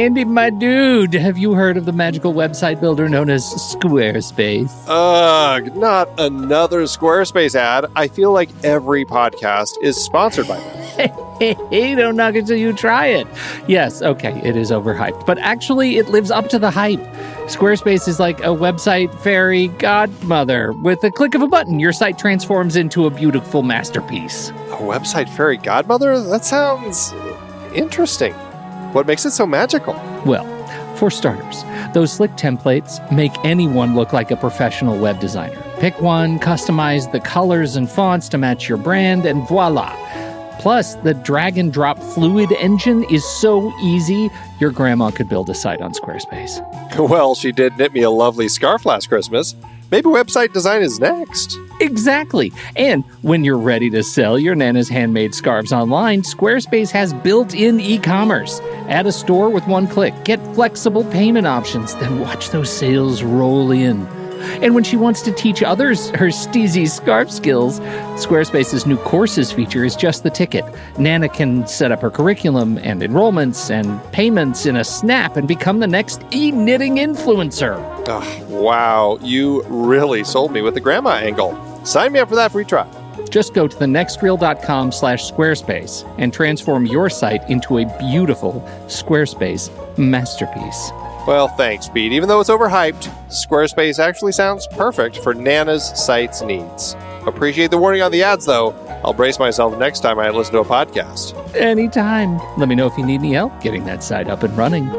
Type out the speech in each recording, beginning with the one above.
Andy, my dude, have you heard of the magical website builder known as Squarespace? Ugh, not another Squarespace ad. I feel like every podcast is sponsored by them. Hey, don't knock it till you try it. Yes, okay, it is overhyped, but actually it lives up to the hype. Squarespace is like a website fairy godmother. With a click of a button, your site transforms into a beautiful masterpiece. A website fairy godmother? That sounds interesting. What makes it so magical? Well, for starters, those slick templates make anyone look like a professional web designer. Pick one, customize the colors and fonts to match your brand, and voila. Plus, the drag and drop fluid engine is so easy, your grandma could build a site on Squarespace. Well, she did knit me a lovely scarf last Christmas. Maybe website design is next. Exactly. And when you're ready to sell your Nana's handmade scarves online, Squarespace has built-in e-commerce. Add a store with one click. Get flexible payment options. Then watch those sales roll in. And when she wants to teach others her steezy scarf skills, Squarespace's new courses feature is just the ticket. Nana can set up her curriculum and enrollments and payments in a snap and become the next e-knitting influencer. Oh, wow, you really sold me with the grandma angle. Sign me up for that free trial. Just go to thenextreel.com/Squarespace and transform your site into a beautiful Squarespace masterpiece. Well, thanks, Pete. Even though it's overhyped, Squarespace actually sounds perfect for Nana's site's needs. Appreciate the warning on the ads, though. I'll brace myself next time I listen to a podcast. Anytime. Let me know if you need any help getting that site up and running.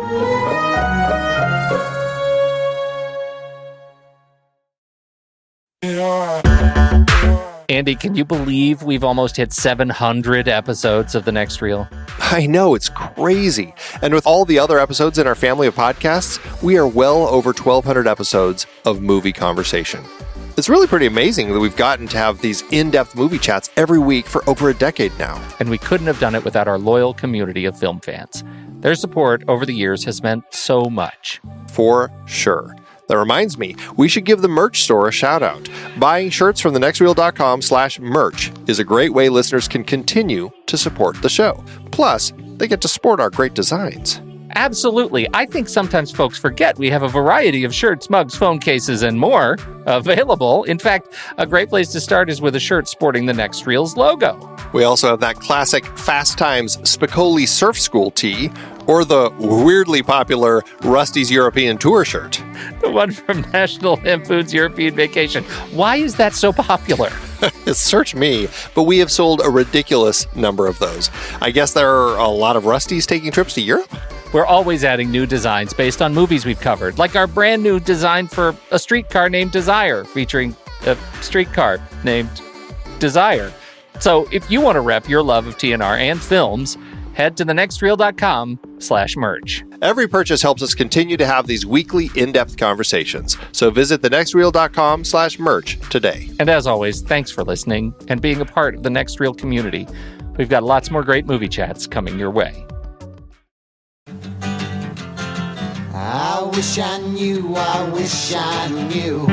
Andy, can you believe we've almost hit 700 episodes of The Next Reel? I know, it's crazy. And with all the other episodes in our family of podcasts, we are well over 1,200 episodes of movie conversation. It's really pretty amazing that we've gotten to have these in-depth movie chats every week for over a decade now. And we couldn't have done it without our loyal community of film fans. Their support over the years has meant so much. For sure. That reminds me, we should give the merch store a shout out. Buying shirts from thenextreel.com/merch is a great way listeners can continue to support the show. Plus, they get to sport our great designs. Absolutely. I think sometimes folks forget we have a variety of shirts, mugs, phone cases, and more available. In fact, a great place to start is with a shirt sporting the Next Reel's logo. We also have that classic Fast Times Spicoli Surf School tee, or the weirdly popular Rusty's European Tour shirt. The one from National Lampoon's European Vacation. Why is that so popular? Search me, but we have sold a ridiculous number of those. I guess there are a lot of Rustys taking trips to Europe? We're always adding new designs based on movies we've covered, like our brand new design for a streetcar named Desire, featuring a streetcar named Desire. So if you want to rep your love of TNR and films, head to thenextreel.com/merch. Every purchase helps us continue to have these weekly in-depth conversations. So visit thenextreel.com/merch today. And as always, thanks for listening and being a part of the Next Reel community. We've got lots more great movie chats coming your way. I wish I knew, I wish I knew.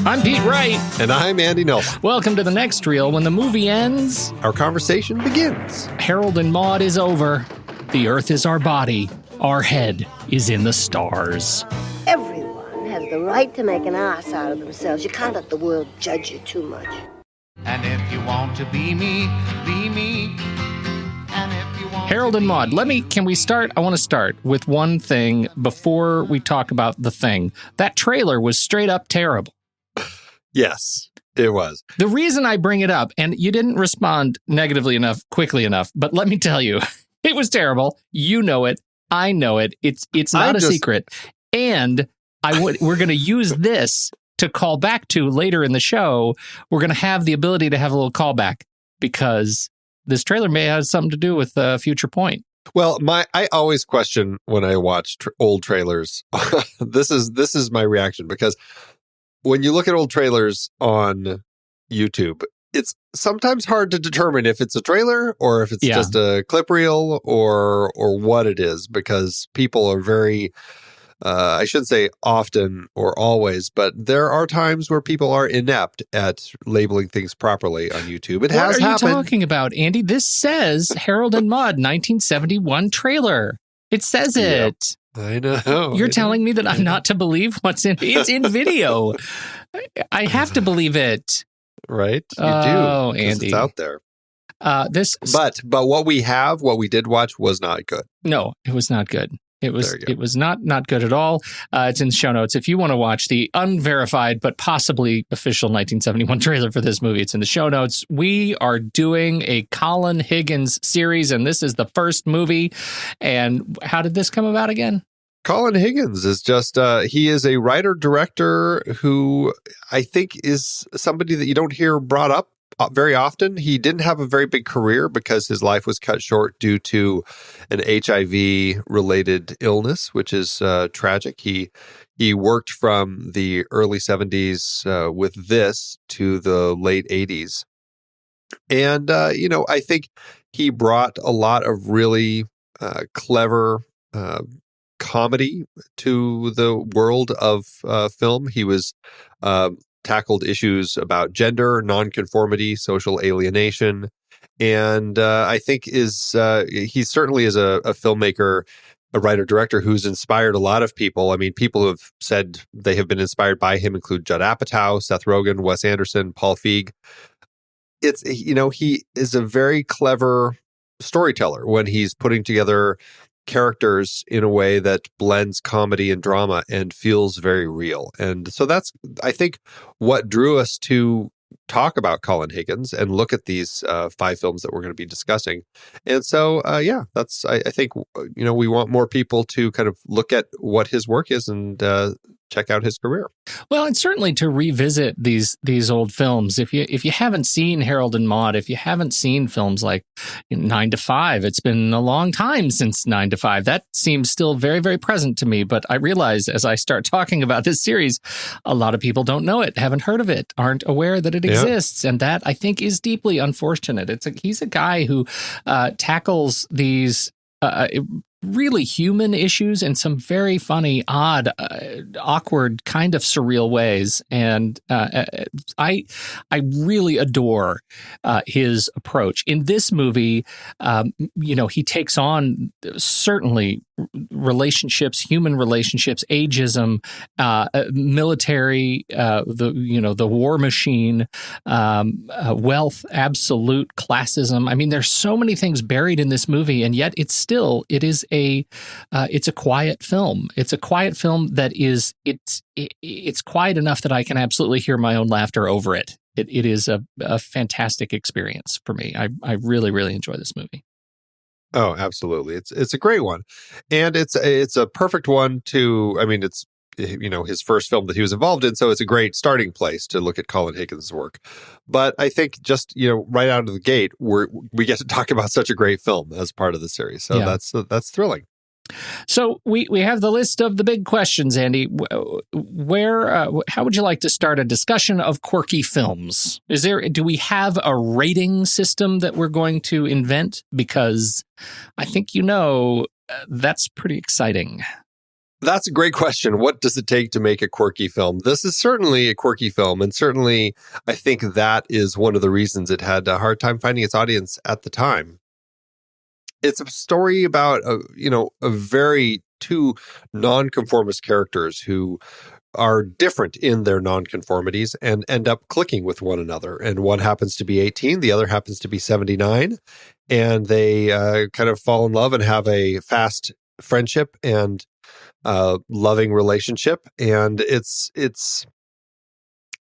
I'm Pete Wright. And I'm Andy Nelson. Welcome to The Next Reel. When the movie ends, Our conversation begins. Harold and Maude is over. The earth is our body. Our head is in the stars. Everyone has the right to make an ass out of themselves. You can't let the world judge you too much. And if you want to be me, be me. And if you want Harold and Maude, can we start? I want to start with one thing before we talk about the thing. That trailer was straight up terrible. Yes, it was. The reason I bring it up, and you didn't respond negatively enough, quickly enough, but let me tell you, it was terrible. You know it. I know it. It's not a secret. And we're going to use this to call back to later in the show. We're going to have the ability to have a little callback because this trailer may have something to do with a future point. Well, I always question when I watch old trailers. This is my reaction because when you look at old trailers on YouTube, it's sometimes hard to determine if it's a trailer or if it's just a clip reel or what it is, because people are very, I should say often or always, but there are times where people are inept at labeling things properly on YouTube. It has happened. What are you talking about, Andy? This says Harold and Maude 1971 trailer. It says Yeah. it. I know. You're telling me that I'm not to believe what's in it's in video. I have to believe it. Right? You Oh, do. 'Cause Andy. it's out there. This But what we did watch was not good. No, it was not good. It was There you go. it was not good at all. It's in the show notes. If you want to watch the unverified but possibly official 1971 trailer for this movie, it's in the show notes. We are doing a Colin Higgins series, and this is the first movie. And how did this come about again? Colin Higgins is just, he is a writer-director who I think is somebody that you don't hear brought up very often. He didn't have a very big career because his life was cut short due to an HIV-related illness, which is tragic. He worked from the early 70s with this to the late 80s. And, I think he brought a lot of really clever comedy to the world of film. He was tackled issues about gender, nonconformity, social alienation, and I think he certainly is a filmmaker, a writer-director who's inspired a lot of people. I mean, people who have said they have been inspired by him include Judd Apatow, Seth Rogen, Wes Anderson, Paul Feig. It's, he is a very clever storyteller when he's putting together characters in a way that blends comedy and drama and feels very real. And so that's, I think, what drew us to talk about Colin Higgins and look at these 5 films that we're going to be discussing. And so, that's, I think, we want more people to kind of look at what his work is and check out his career. Well, and certainly to revisit these old films. If you haven't seen Harold and Maude, if you haven't seen films like 9 to 5, it's been a long time since 9 to 5. That seems still very, very present to me. But I realize as I start talking about this series, a lot of people don't know it, haven't heard of it, aren't aware that it exists. And that, I think, is deeply unfortunate. He's a guy who tackles these really human issues in some very funny, odd, awkward, kind of surreal ways. And I really adore his approach. In this movie, he takes on certainly relationships, human relationships, ageism, military, the war machine, wealth, absolute classism. I mean, there's so many things buried in this movie, and yet it's a quiet film. It's a quiet film that is it's quiet enough that I can absolutely hear my own laughter over it. It is a fantastic experience for me. I really, really enjoy this movie. Oh, absolutely. It's a great one. And it's a perfect one to, I mean, it's, his first film that he was involved in. So it's a great starting place to look at Colin Higgins' work. But I think just, right out of the gate, we get to talk about such a great film as part of the series. So that's thrilling. So we have the list of the big questions, Andy. How would you like to start a discussion of quirky films? Do we have a rating system that we're going to invent? Because I think that's pretty exciting. That's a great question. What does it take to make a quirky film? This is certainly a quirky film, and certainly I think that is one of the reasons it had a hard time finding its audience at the time. It's a story about two nonconformist characters who are different in their nonconformities and end up clicking with one another. And one happens to be 18, the other happens to be 79, and they kind of fall in love and have a fast friendship and loving relationship. And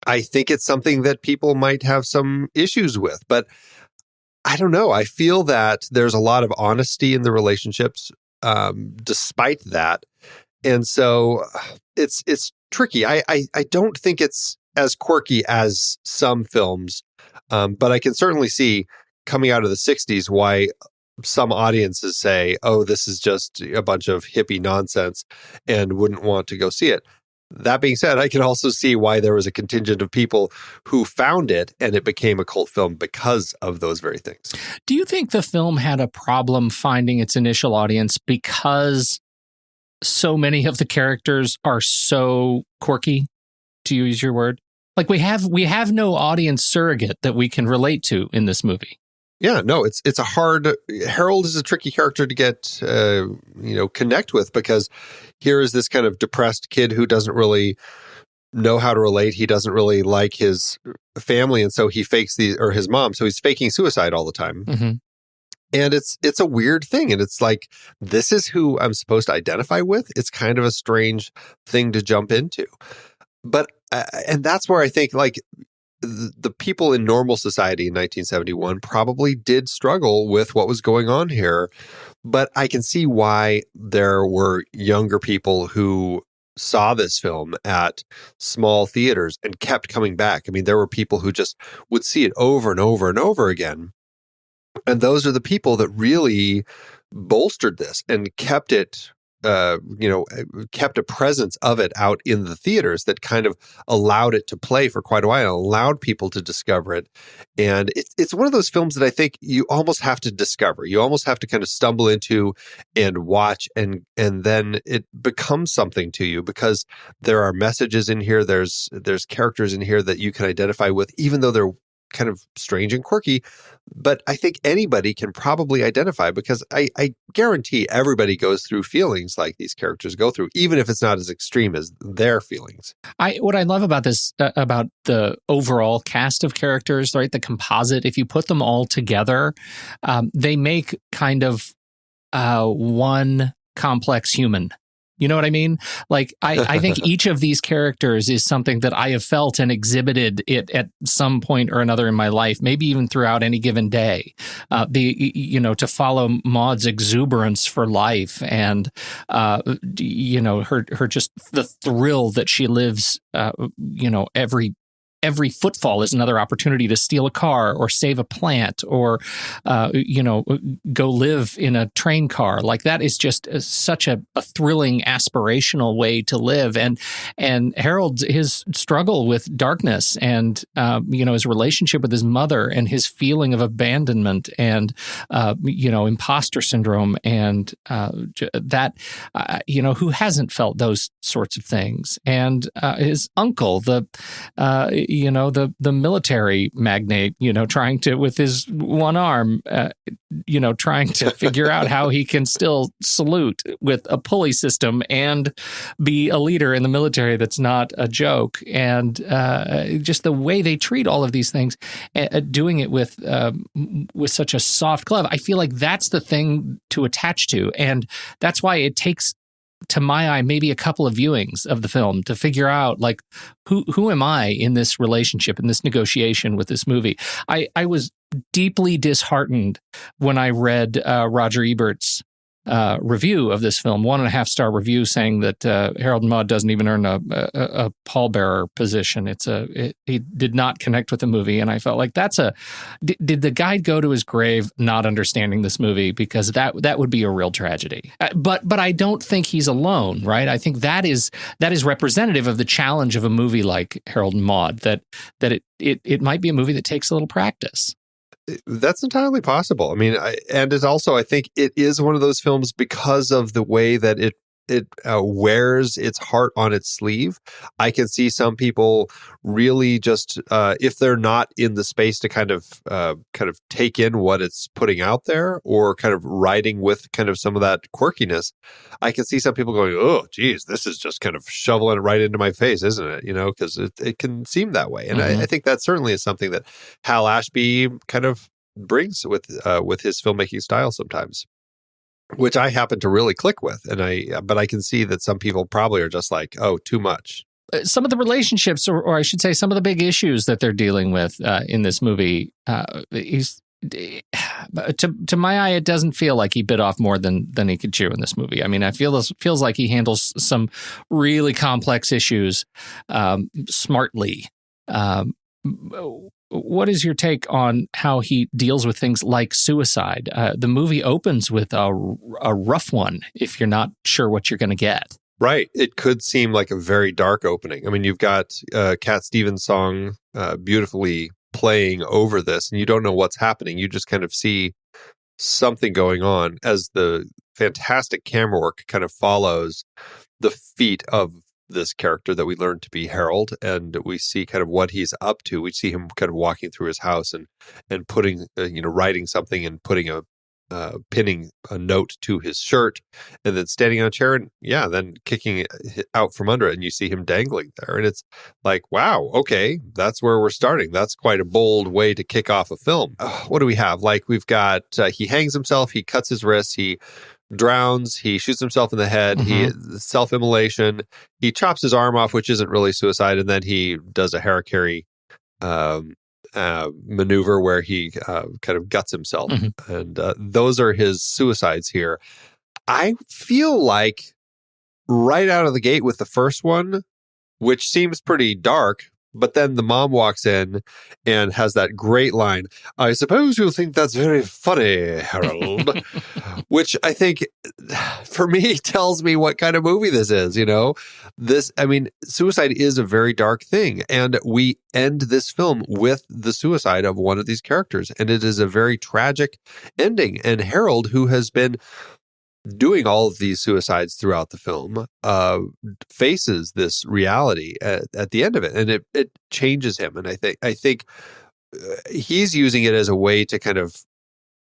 I think it's something that people might have some issues with, but I don't know. I feel that there's a lot of honesty in the relationships, despite that. And so it's tricky. I don't think it's as quirky as some films, but I can certainly see coming out of the 60s why some audiences say, oh, this is just a bunch of hippie nonsense and wouldn't want to go see it. That being said, I can also see why there was a contingent of people who found it and it became a cult film because of those very things. Do you think the film had a problem finding its initial audience because so many of the characters are so quirky, to use your word? Like we have no audience surrogate that we can relate to in this movie. Yeah, no, it's a hard. Harold is a tricky character to get, connect with, because here is this kind of depressed kid who doesn't really know how to relate. He doesn't really like his family, and so he fakes or his mom. So he's faking suicide all the time. Mm-hmm. And it's a weird thing. And it's like, this is who I'm supposed to identify with. It's kind of a strange thing to jump into. But, and that's where I think, like, the people in normal society in 1971 probably did struggle with what was going on here. But I can see why there were younger people who saw this film at small theaters and kept coming back. I mean, there were people who just would see it over and over and over again. And those are the people that really bolstered this and kept it, kept a presence of it out in the theaters that kind of allowed it to play for quite a while, allowed people to discover it. And it's one of those films that I think you almost have to discover. You almost have to kind of stumble into and watch, and then it becomes something to you, because there are messages in here. There's characters in here that you can identify with, even though they're kind of strange and quirky. But I think anybody can probably identify, because I guarantee everybody goes through feelings like these characters go through, even if it's not as extreme as their feelings. What I love about this, about the overall cast of characters, right, the composite, if you put them all together, they make kind of one complex human. You know what I mean? Like, I think each of these characters is something that I have felt and exhibited it at some point or another in my life, maybe even throughout any given day. To follow Maude's exuberance for life, and her just the thrill that she lives. Every footfall is another opportunity to steal a car or save a plant or, go live in a train car. Like, that is just such a thrilling, aspirational way to live. And Harold, his struggle with darkness and, his relationship with his mother and his feeling of abandonment and, imposter syndrome and who hasn't felt those sorts of things. And his uncle, the military magnate, trying to, with his one arm, trying to figure out how he can still salute with a pulley system and be a leader in the military that's not a joke. And just the way they treat all of these things, doing it with such a soft glove, I feel like that's the thing to attach to. And that's why it takes, to my eye, maybe a couple of viewings of the film to figure out, like, who am I in this relationship, in this negotiation with this movie. I was deeply disheartened when I read Roger Ebert's review of this film, 1.5-star review, saying that Harold and Maude doesn't even earn a pallbearer position. He did not connect with the movie, and I felt like did the guy go to his grave not understanding this movie? Because that would be a real tragedy. But I don't think he's alone, right? I think that is representative of the challenge of a movie like Harold and Maude, that it might be a movie that takes a little practice. That's entirely possible. I mean, and it's also, I think it is one of those films because of the way that it wears its heart on its sleeve. I can see some people really just, if they're not in the space to kind of take in what it's putting out there, or kind of riding with kind of some of that quirkiness, I can see some people going, "Oh, geez, this is just kind of shoveling it right into my face, isn't it?" Because it can seem that way. And I think that certainly is something that Hal Ashby kind of brings with his filmmaking style sometimes, which I happen to really click with. But I can see that some people probably are just like, oh, too much. Some of the relationships, or I should say some of the big issues that they're dealing with in this movie, to my eye, it doesn't feel like he bit off more than he could chew in this movie. I mean, feels like he handles some really complex issues smartly. What is your take on how he deals with things like suicide? The movie opens with a rough one if you're not sure what you're going to get. Right. It could seem like a very dark opening. I mean, you've got Cat Stevens' song beautifully playing over this, and you don't know what's happening. You just kind of see something going on as the fantastic camera work kind of follows the feet of this character that we learn to be Harold, and we see kind of what he's up to. We see him kind of walking through his house and putting, writing something and putting pinning a note to his shirt, and then standing on a chair and then kicking it out from under it, and you see him dangling there, and it's like, wow, okay, that's where we're starting. That's quite a bold way to kick off a film. What do we have? Like, we've got he hangs himself, he cuts his wrists, he drowns, he shoots himself in the head, he self-immolation, he chops his arm off, which isn't really suicide, and then he does a harakiri maneuver where he kind of guts himself. And those are his suicides here. I feel like right out of the gate with the first one, which seems pretty dark, but then the mom walks in and has that great line, "I suppose you'll think that's very funny, Harold," which I think for me tells me what kind of movie this is, suicide is a very dark thing. And we end this film with the suicide of one of these characters. And it is a very tragic ending. And Harold, who has been doing all of these suicides throughout the film, faces this reality at the end of it, and it changes him. And I think he's using it as a way to kind of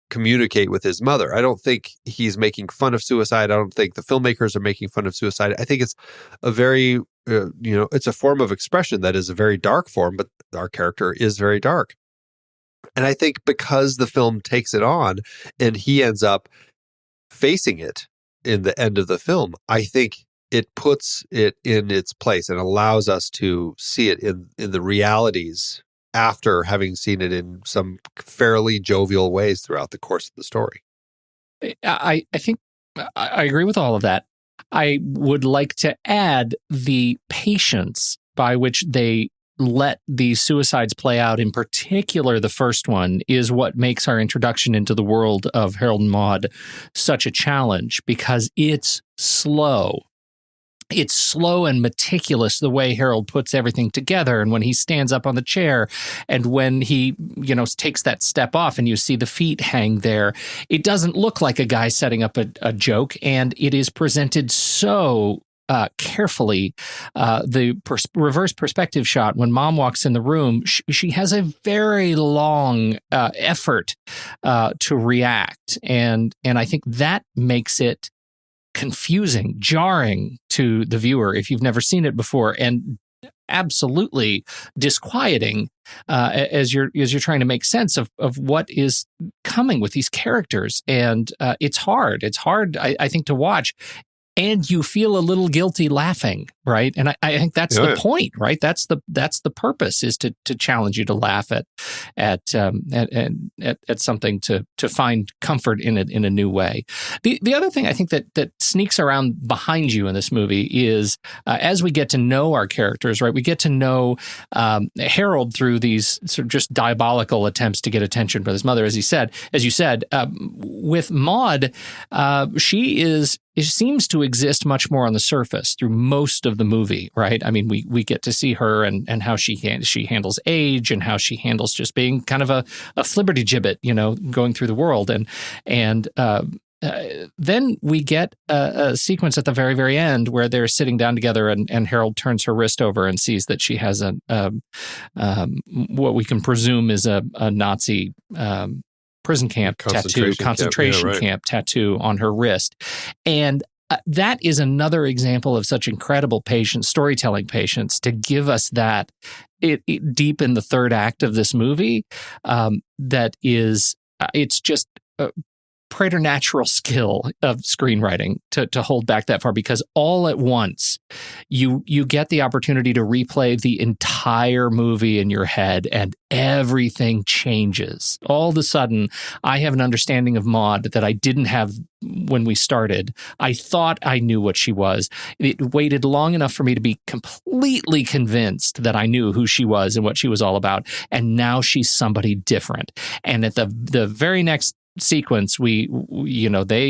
communicate with his mother. I don't think he's making fun of suicide. I don't think the filmmakers are making fun of suicide. I think it's a very, it's a form of expression that is a very dark form, but our character is very dark. And I think because the film takes it on and he ends up facing it in the end of the film, I think it puts it in its place and allows us to see it in the realities after having seen it in some fairly jovial ways throughout the course of the story. I think I agree with all of that. I would like to add the patience by which they let these suicides play out, in particular the first one, is what makes our introduction into the world of Harold and Maude such a challenge, because it's slow. It's slow and meticulous, the way Harold puts everything together, and when he stands up on the chair and when he, takes that step off and you see the feet hang there, it doesn't look like a guy setting up a joke, and it is presented so carefully. The reverse perspective shot, when mom walks in the room, she has a very long effort to react. And I think that makes it confusing, jarring to the viewer if you've never seen it before, and absolutely disquieting as you're trying to make sense of what is coming with these characters. And it's hard. It's hard, I think, to watch. And you feel a little guilty laughing, right? And I think that's the point, right? That's the purpose, is to challenge you to laugh at something, to find comfort in it in a new way. The other thing I think that sneaks around behind you in this movie is as we get to know our characters, right? We get to know Harold through these sort of just diabolical attempts to get attention from his mother, as you said. With Maude, it seems to exist much more on the surface through most of the movie, right? I mean, we get to see her and how she handles age, and how she handles just being kind of a flibbertigibbet, going through the world. And then we get a sequence at the very, very end where they're sitting down together, and Harold turns her wrist over and sees that she has what we can presume is a Nazi prison camp concentration camp tattoo on her wrist. And that is another example of such incredible patience, storytelling patience, to give us that deep in the third act of this movie. That is, it's just preternatural skill of screenwriting to hold back that far, because all at once you get the opportunity to replay the entire movie in your head, and everything changes. All of a sudden, I have an understanding of Maude that I didn't have when we started. I thought I knew what she was. It waited long enough for me to be completely convinced that I knew who she was and what she was all about, and now she's somebody different. And at the very next sequence, they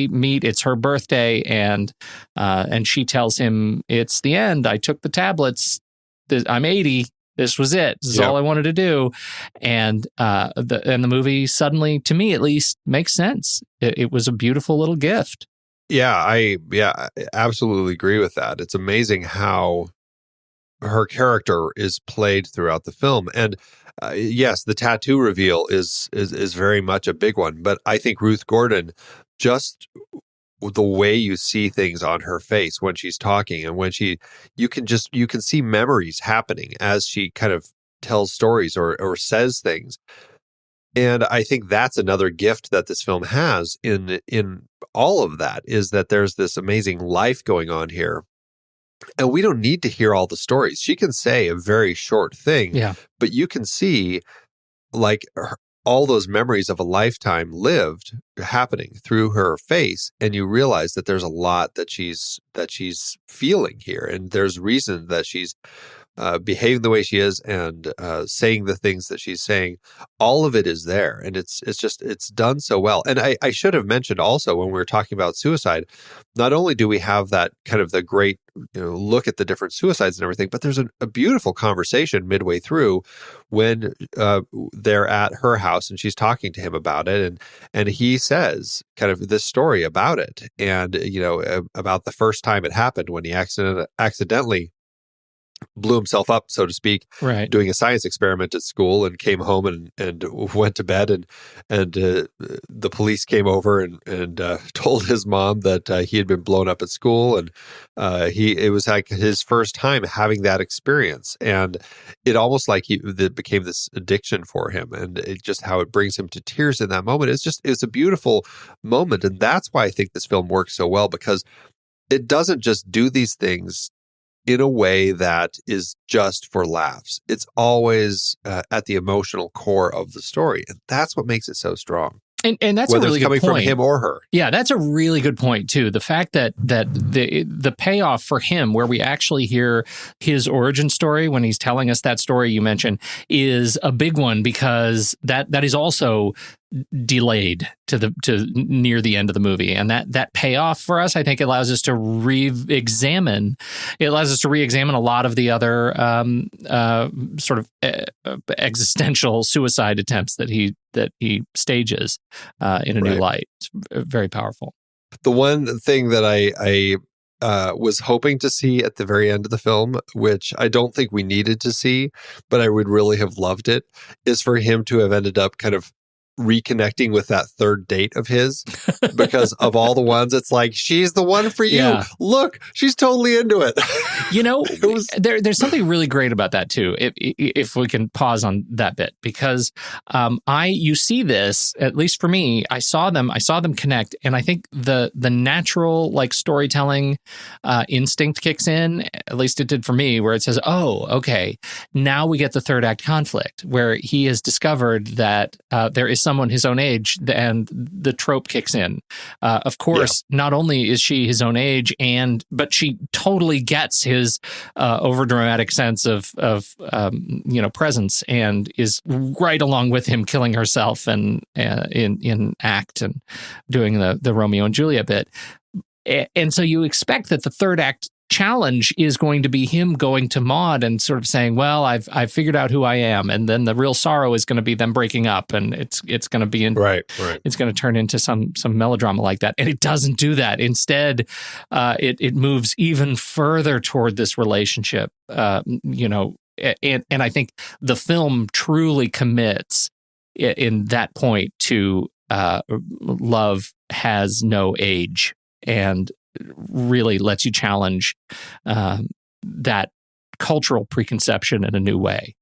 meet, it's her birthday, and she tells him, it's the end, I took the tablets, I'm 80, this was it, this is all I wanted to do. And the movie suddenly, to me at least, makes sense. It was a beautiful little gift. I absolutely agree with that. It's amazing how her character is played throughout the film. And yes, the tattoo reveal is very much a big one. But I think Ruth Gordon, just the way you see things on her face when she's talking, and when you can see memories happening as she kind of tells stories or says things. And I think that's another gift that this film has in all of that, is that there's this amazing life going on here. And we don't need to hear all the stories. She can say a very short thing, but you can see like all those memories of a lifetime lived happening through her face, and you realize that there's a lot that she's feeling here, and there's reason that she's behaving the way she is, and saying the things that she's saying. All of it is there, and it's done so well. And I should have mentioned also, when we were talking about suicide, not only do we have that kind of the great look at the different suicides and everything, but there's a beautiful conversation midway through when they're at her house and she's talking to him about it, and he says kind of this story about it, and about the first time it happened, when he accidentally blew himself up, so to speak, doing a science experiment at school, and came home and went to bed, and the police came over and told his mom that he had been blown up at school, and it was like his first time having that experience, and it almost like it became this addiction for him, and it just how it brings him to tears in that moment. It's a beautiful moment, and that's why I think this film works so well, because it doesn't just do these things in a way that is just for laughs. It's always at the emotional core of the story, and that's what makes it so strong. And that's whether a really it's coming good point from him or her. Yeah, that's a really good point too. The fact that the payoff for him, where we actually hear his origin story when he's telling us that story you mentioned, is a big one, because that is also delayed to near the end of the movie, and that payoff for us, I think, allows us to re-examine a lot of the other sort of existential suicide attempts that he stages in a new light. It's very powerful. The one thing that I was hoping to see at the very end of the film, which I don't think we needed to see, but I would really have loved it, is for him to have ended up kind of reconnecting with that third date of his, because of all the ones, it's like, she's the one for you. Yeah. Look, she's totally into it. There's something really great about that too. If we can pause on that bit, because you see this, at least for me, I saw them connect, and I think the natural like storytelling instinct kicks in. At least it did for me, where it says, oh, okay, now we get the third act conflict, where he has discovered that there is someone his own age, and the trope kicks in. Of course, not only is she his own age, but she totally gets his overdramatic sense of presence, and is right along with him, killing herself and in act and doing the Romeo and Juliet bit. And so you expect that the third act challenge is going to be him going to Maude and sort of saying, well, I've figured out who I am, and then the real sorrow is going to be them breaking up, and it's going to be it's going to turn into some melodrama like that, and it doesn't do that. Instead, it moves even further toward this relationship, and I think the film truly commits in that point to love has no age, and really lets you challenge that cultural preconception in a new way.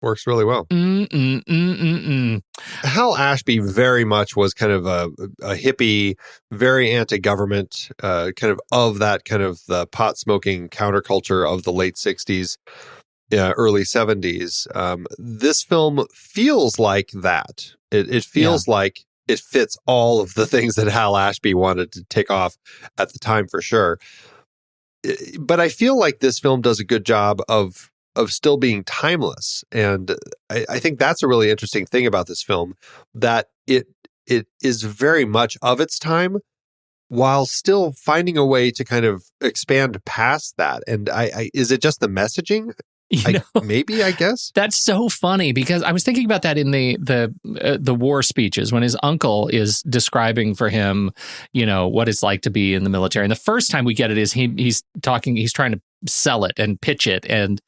Works really well. Hal Ashby very much was kind of a hippie, very anti-government, kind of that kind of the pot-smoking counterculture of the late 60s, early 70s. This film feels like that. It feels like it fits all of the things that Hal Ashby wanted to take off at the time, for sure. But I feel like this film does a good job of still being timeless. And I think that's a really interesting thing about this film, that it is very much of its time, while still finding a way to kind of expand past that. And is it just the messaging? Maybe, I guess. That's so funny because I was thinking about that in the war speeches when his uncle is describing for him, what it's like to be in the military. And the first time we get it is he's trying to sell it and pitch it and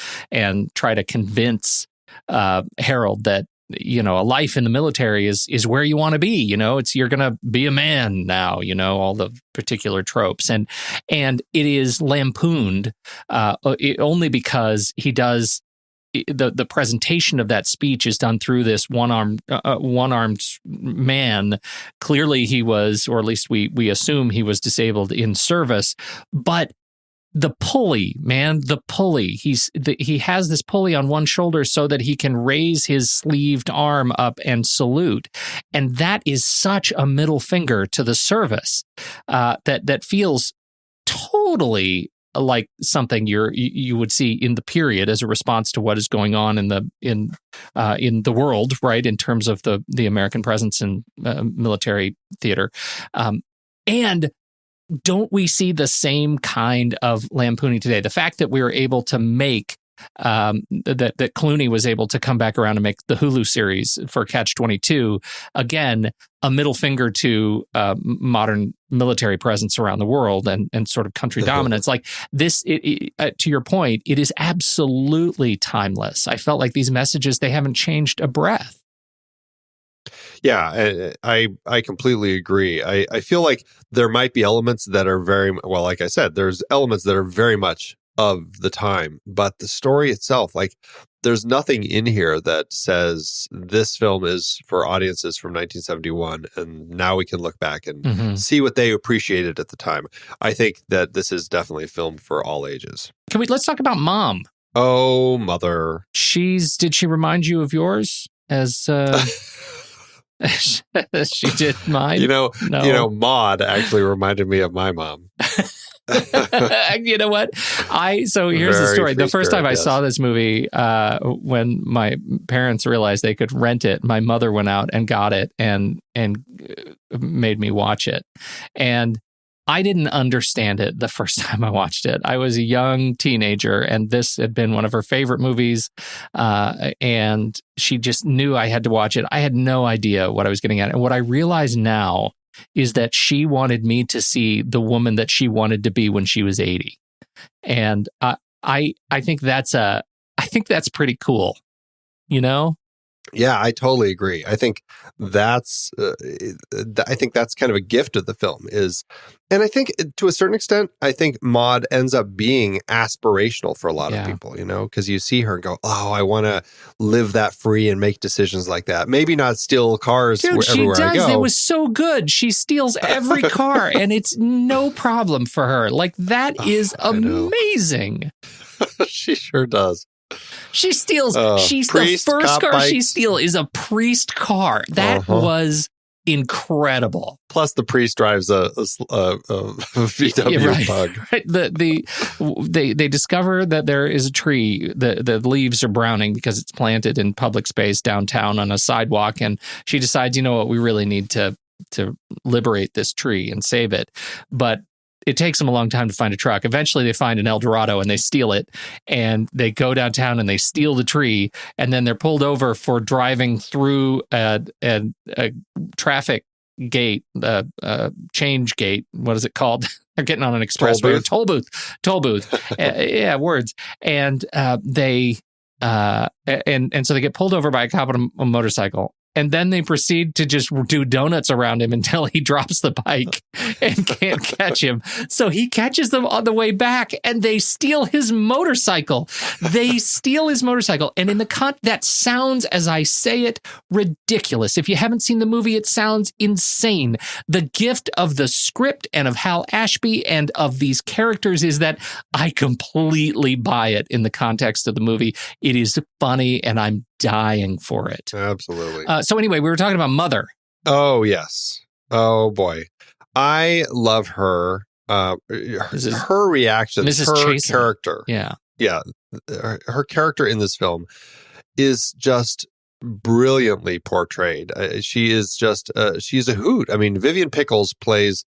try to convince Harold that a life in the military is where you want to be. You're going to be a man now. All the particular tropes and it is lampooned only because he does. The presentation of that speech is done through this one-armed man. Clearly, he was, or at least we assume he was disabled in service, but. The pulley, man, the pulley. He has this pulley on one shoulder so that he can raise his sleeved arm up and salute, and that is such a middle finger to the service that feels totally like something you would see in the period as a response to what is going on in the world, right? In terms of the American presence in military theater, and. Don't we see the same kind of lampooning today? The fact that we were able to make that Clooney was able to come back around and make the Hulu series for Catch-22, again, a middle finger to modern military presence around the world and sort of country dominance. Like this, to your point, it is absolutely timeless. I felt like these messages, they haven't changed a breath. Yeah, I completely agree. I feel like there might be elements that are very, well, like I said, there's elements that are very much of the time, but the story itself, like there's nothing in here that says this film is for audiences from 1971 and now we can look back and see what they appreciated at the time. I think that this is definitely a film for all ages. Let's talk about Mom. Oh, Mother. Did she remind you of yours as she did mine? No. Maude actually reminded me of my mom. You know what? Here's the story. The first time I saw this movie, when my parents realized they could rent it, my mother went out and got it and made me watch it. And I didn't understand it the first time I watched it. I was a young teenager, and this had been one of her favorite movies, and she just knew I had to watch it. I had no idea what I was getting at. And what I realize now is that she wanted me to see the woman that she wanted to be when she was 80. And I think that's pretty cool, Yeah, I totally agree. I think that's kind of a gift of the film and I think to a certain extent, I think Maude ends up being aspirational for a lot of people, because you see her and go, oh, I want to live that free and make decisions like that. Maybe not steal cars everywhere I go. It was so good. She steals every car and it's no problem for her. Like that is amazing. She sure does. She steals. The first car she steals is a priest car. That was incredible. Plus, the priest drives a VW Bug. Right. They discover that there is a tree. The leaves are browning because it's planted in public space downtown on a sidewalk, and she decides, we really need to liberate this tree and save it, but. It takes them a long time to find a truck. Eventually, they find an Eldorado and they steal it. And they go downtown and they steal the tree. And then they're pulled over for driving through a traffic gate, change gate. What is it called? They're getting on an expressway. Toll booth. Yeah, words. And and so they get pulled over by a cop on a motorcycle. And then they proceed to just do donuts around him until he drops the bike and can't catch him. So he catches them on the way back and they steal his motorcycle. And in that sounds, as I say it, ridiculous. If you haven't seen the movie, it sounds insane. The gift of the script and of Hal Ashby and of these characters is that I completely buy it in the context of the movie. It is funny and I'm dying for it. Absolutely. So anyway, we were talking about Mother. Oh, yes. Oh, boy. I love her. Her reactions, Mrs. her Chasen. character. Yeah. Yeah. Her character in this film is just brilliantly portrayed. She is just, she's a hoot. I mean, Vivian Pickles plays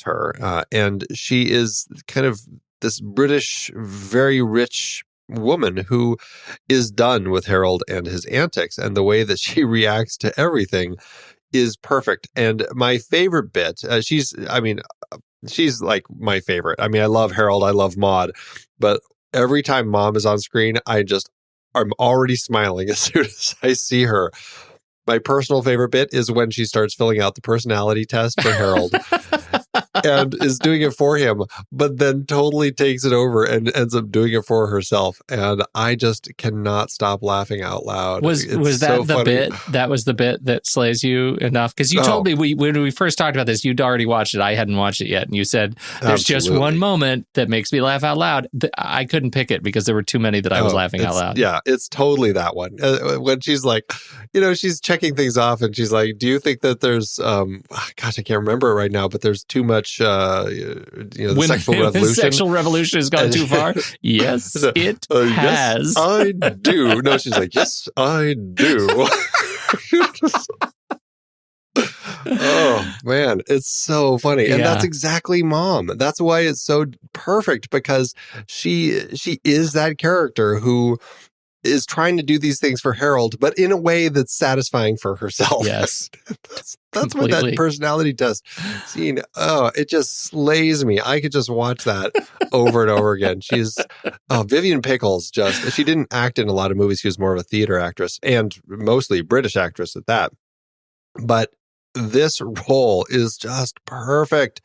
her, and she is kind of this British, very rich woman who is done with Harold and his antics, and the way that she reacts to everything is perfect. And my favorite bit, she's like my favorite. I mean, I love Harold, I love Maude, but every time Mom is on screen, I'm already smiling as soon as I see her. My personal favorite bit is when she starts filling out the personality test for Harold and is doing it for him, but then totally takes it over and ends up doing it for herself. And I just cannot stop laughing out loud. Was that the bit? That was the bit that slays you enough? Because you told me when we first talked about this, you'd already watched it. I hadn't watched it yet. And you said, there's just one moment that makes me laugh out loud. I couldn't pick it because there were too many that I was laughing out loud. Yeah, it's totally that one. When she's like, she's checking things off and she's like, do you think that there's, gosh, I can't remember it right now, but there's too much, the sexual revolution. The sexual revolution has gone too far. Yes, it has. Yes, I do. No, she's like, yes, I do. Oh man, it's so funny. And that's exactly Mom. That's why it's so perfect, because she is that character who is trying to do these things for Harold, but in a way that's satisfying for herself. Yes. That's what that personality test scene, it just slays me. I could just watch that over and over again. Vivian Pickles she didn't act in a lot of movies. She was more of a theater actress, and mostly British actress at that. But this role is just perfect.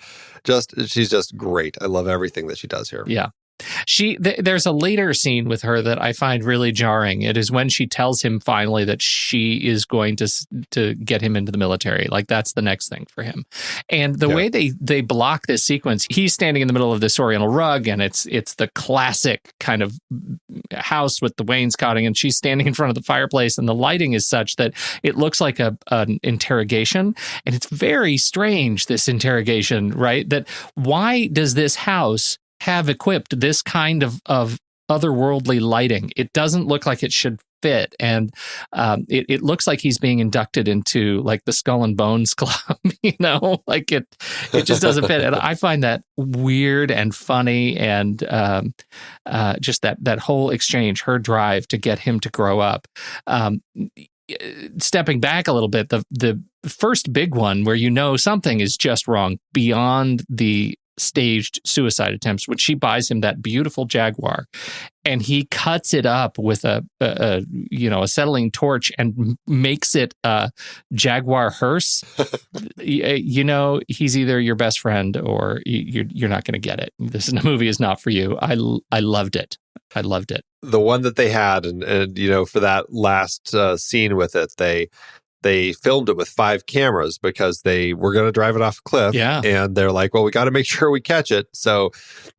She's just great. I love everything that she does here. Yeah. There's a later scene with her that I find really jarring. It is when she tells him finally that she is going to get him into the military. Like, that's the next thing for him. And the way they block this sequence, he's standing in the middle of this oriental rug, and it's the classic kind of house with the wainscoting, and she's standing in front of the fireplace, and the lighting is such that it looks like an interrogation. And it's very strange, this interrogation, right? That why does this house have equipped this kind of otherworldly lighting? It doesn't look like it should fit. And it looks like he's being inducted into like the Skull and Bones Club, like it just doesn't fit. And I find that weird and funny, and just that whole exchange, her drive to get him to grow up. Stepping back a little bit, the first big one where something is just wrong beyond the staged suicide attempts, when she buys him that beautiful Jaguar and he cuts it up with a acetylene torch and makes it a Jaguar hearse. He's either your best friend or you're not going to get it. This movie is not for you. I loved it. I loved it. The one that they had, and for that last scene with it, they filmed it with 5 cameras because they were going to drive it off a cliff. Yeah. And they're like, well, we got to make sure we catch it. So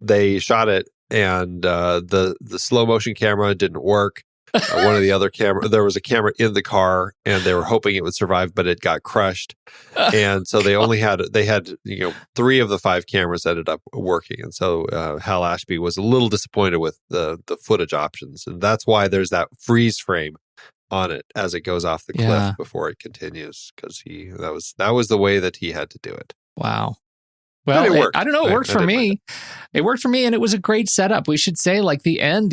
they shot it, and the slow motion camera didn't work. One of the other there was a camera in the car, and they were hoping it would survive, but it got crushed. And so they had 3 of the 5 cameras ended up working. And so Hal Ashby was a little disappointed with the footage options. And that's why there's that freeze frame on it as it goes off the cliff before it continues, because that was the way that he had to do it. Wow. Well, it worked. I don't know. It worked for me. It worked for me, and it was a great setup. We should say, like, the end.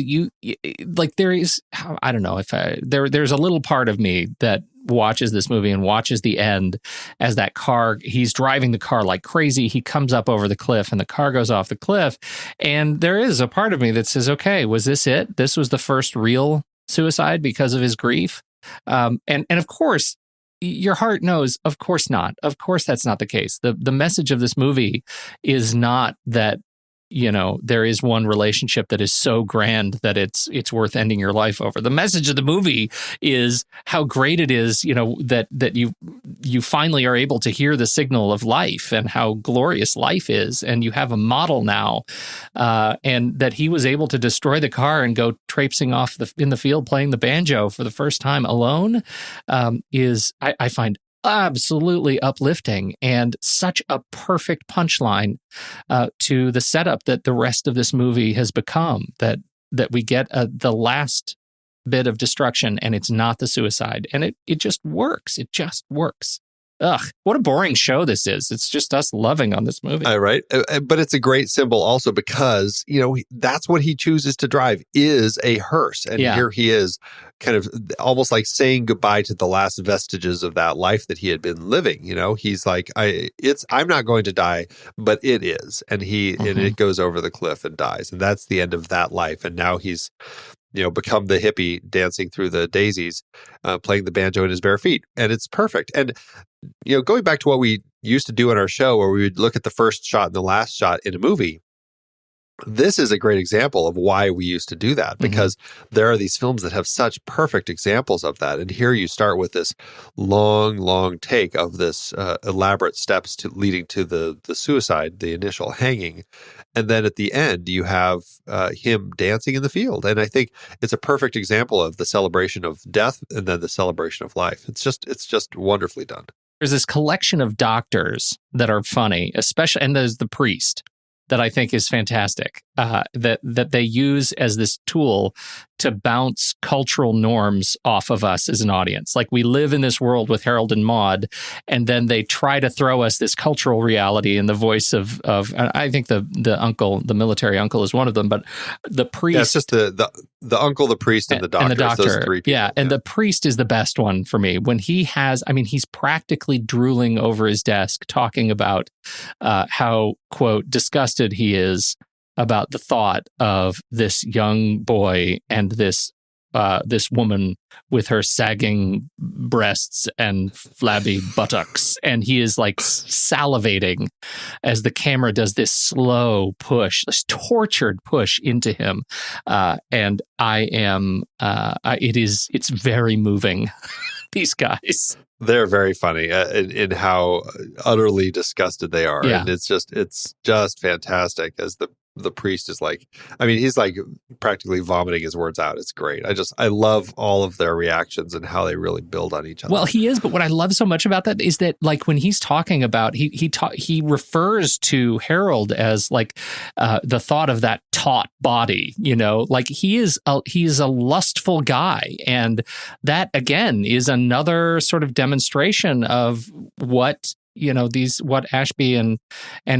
There is. I don't know if there's a little part of me that watches this movie and watches the end as that car. He's driving the car like crazy. He comes up over the cliff, and the car goes off the cliff. And there is a part of me that says, "Okay, was this it? This was the first real suicide because of his grief." And of course, your heart knows, of course not. Of course, that's not the case. The message of this movie is not that, there is one relationship that is so grand that it's worth ending your life over. The message of the movie is how great it is, that you finally are able to hear the signal of life and how glorious life is, and you have a model now, and that he was able to destroy the car and go traipsing off in the field playing the banjo for the first time alone, is I find absolutely uplifting, and such a perfect punchline to the setup that the rest of this movie has become, that we get the last bit of destruction, and it's not the suicide, and it just works. It just works. Ugh, what a boring show this is. It's just us loving on this movie. Right. But it's a great symbol also because, that's what he chooses to drive is a hearse. And here he is kind of almost like saying goodbye to the last vestiges of that life that he had been living. He's like, I'm not going to die, but it is. And and it goes over the cliff and dies. And that's the end of that life. And now he's, become the hippie dancing through the daisies, playing the banjo in his bare feet. And it's perfect. And, going back to what we used to do in our show where we would look at the first shot and the last shot in a movie, this is a great example of why we used to do that, because there are these films that have such perfect examples of that. And here you start with this long take of this elaborate steps leading to the suicide, the initial hanging. And then at the end, you have him dancing in the field. And I think it's a perfect example of the celebration of death and then the celebration of life. It's just wonderfully done. There's this collection of doctors that are funny, especially, and there's the priest that I think is fantastic, that they use as this tool to bounce cultural norms off of us as an audience. Like, we live in this world with Harold and Maude, and then they try to throw us this cultural reality in the voice of I think the uncle, the military uncle, is one of them, but the priest. Yeah, it's just the uncle, the priest, and the doctor. Those three people. Yeah, and the priest is the best one for me. When he's practically drooling over his desk, talking about how, quote, disgusted he is about the thought of this young boy and this woman with her sagging breasts and flabby buttocks. And he is like salivating as the camera does this slow push, this tortured push into him. And it's very moving, these guys. They're very funny in how utterly disgusted they are. Yeah. And it's just fantastic as the priest is like, he's like practically vomiting his words out. It's great. I love all of their reactions and how they really build on each other. Well, he is, but what I love so much about that is that, like, when he's talking about, he refers to Harold as like the thought of that taut body, like he is a lustful guy. And that, again, is another sort of demonstration of what Ashby and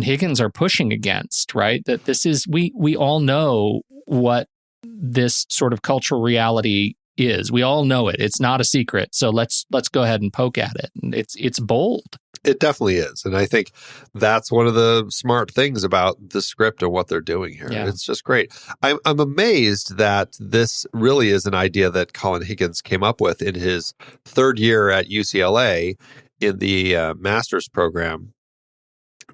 Higgins are pushing against, right? That this is, we all know what this sort of cultural reality is. We all know it. It's not a secret. So let's go ahead and poke at it. And it's bold. It definitely is. And I think that's one of the smart things about the script and what they're doing here. Yeah. It's just great. I'm amazed that this really is an idea that Colin Higgins came up with in his third year at UCLA in the master's program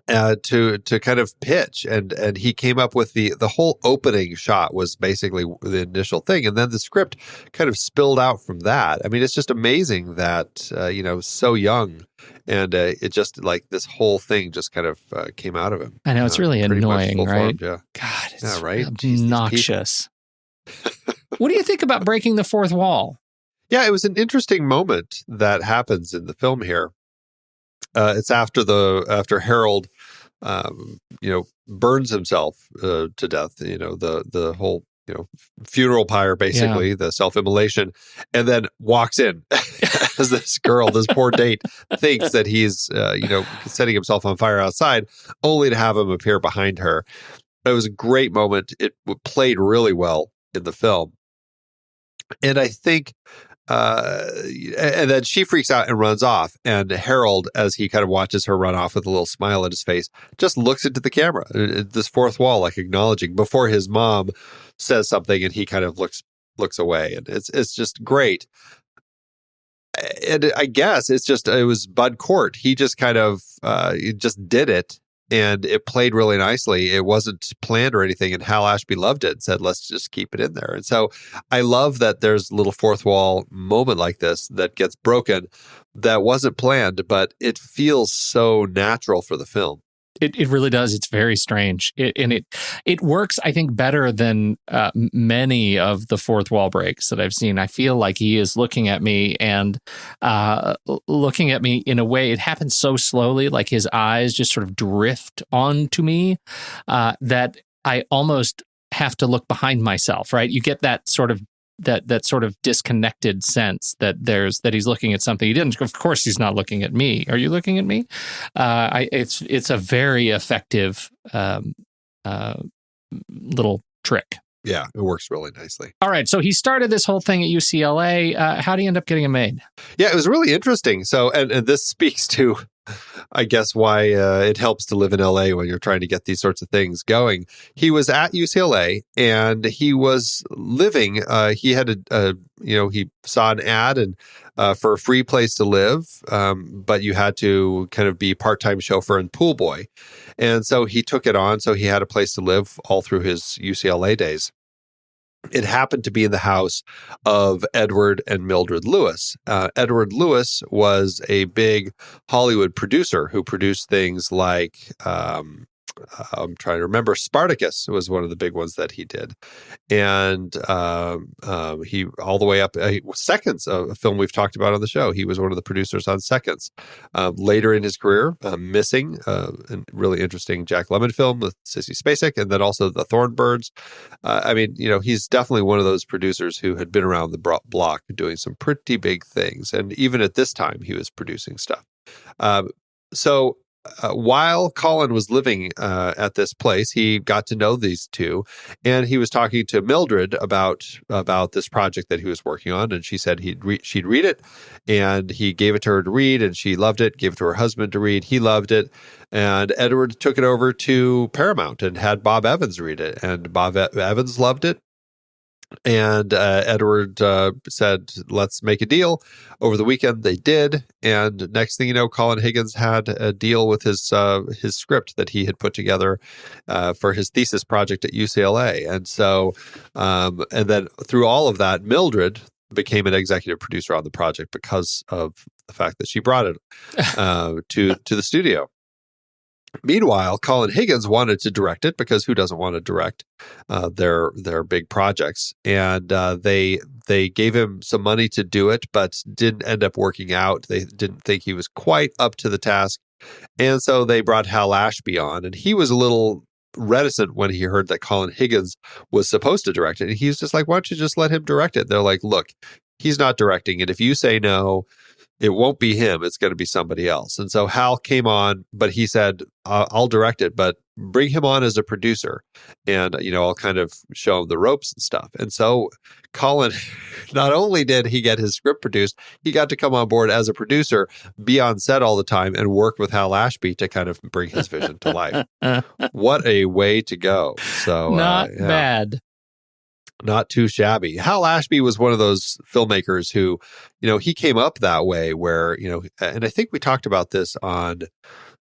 to kind of pitch. And he came up with the whole opening shot was basically the initial thing. And then the script kind of spilled out from that. It's just amazing that, so young. And it just like this whole thing just kind of came out of him. I know, it's really annoying, right? Yeah. God, it's right? obnoxious. What do you think about breaking the fourth wall? Yeah, it was an interesting moment that happens in the film here. It's after Harold, burns himself to death. The whole funeral pyre, basically, the self-immolation, and then walks in as this girl, this poor date, thinks that he's setting himself on fire outside, only to have him appear behind her. It was a great moment. It played really well in the film, and I think. And then she freaks out and runs off. And Harold, as he kind of watches her run off with a little smile on his face, just looks into the camera, this fourth wall, like acknowledging before his mom says something, and he kind of looks away. And it's just great. And I guess it was Bud Cort. He just kind of just did it. And it played really nicely. It wasn't planned or anything. And Hal Ashby loved it and said, let's just keep it in there. And so I love that there's a little fourth wall moment like this that gets broken that wasn't planned, but it feels so natural for the film. It really does. It's very strange. It works, I think, better than many of the fourth wall breaks that I've seen. I feel like he is looking at me and looking at me in a way, it happens so slowly, like his eyes just sort of drift onto me that I almost have to look behind myself, right? You get that sort of that sort of disconnected sense that he's looking at something he didn't. Of course, he's not looking at me. Are you looking at me? It's a very effective little trick. Yeah, it works really nicely. All right, so he started this whole thing at UCLA. How do you end up getting it made? Yeah, it was really interesting. So, and this speaks to, I guess, why it helps to live in LA when you're trying to get these sorts of things going. He was at UCLA and he was living. He had he saw an ad and for a free place to live, but you had to kind of be part-time chauffeur and pool boy. And so he took it on. So he had a place to live all through his UCLA days. It happened to be in the house of Edward and Mildred Lewis. Edward Lewis was a big Hollywood producer who produced things like, I'm trying to remember, Spartacus was one of the big ones that he did. And he, all the way up, Seconds, a film we've talked about on the show. He was one of the producers on Seconds. Later in his career, Missing, a really interesting Jack Lemmon film with Sissy Spacek, and then also The Thornbirds. He's definitely one of those producers who had been around the block doing some pretty big things. And even at this time, he was producing stuff. While Colin was living at this place, he got to know these two, and he was talking to Mildred about this project that he was working on. And she said she'd read it, and he gave it to her to read, and she loved it. Gave it to her husband to read. He loved it, and Edward took it over to Paramount and had Bob Evans read it, and Bob Evans loved it. And Edward said, let's make a deal. Over the weekend, they did. And next thing you know, Colin Higgins had a deal with his script that he had put together for his thesis project at UCLA. And so, and then through all of that, Mildred became an executive producer on the project because of the fact that she brought it to the studio. Meanwhile, Colin Higgins wanted to direct it because who doesn't want to direct their big projects? And they gave him some money to do it, but didn't end up working out. They didn't think he was quite up to the task. And so they brought Hal Ashby on, and he was a little reticent when he heard that Colin Higgins was supposed to direct it. And he's just like, why don't you just let him direct it? They're like, look, he's not directing it. If you say no, it won't be him. It's going to be somebody else. And so Hal came on, but he said, I'll direct it, but bring him on as a producer. And, I'll kind of show him the ropes and stuff. And so Colin, not only did he get his script produced, he got to come on board as a producer, be on set all the time, and work with Hal Ashby to kind of bring his vision to life. What a way to go. So not bad. Not too shabby. Hal Ashby was one of those filmmakers who, he came up that way where, and I think we talked about this on,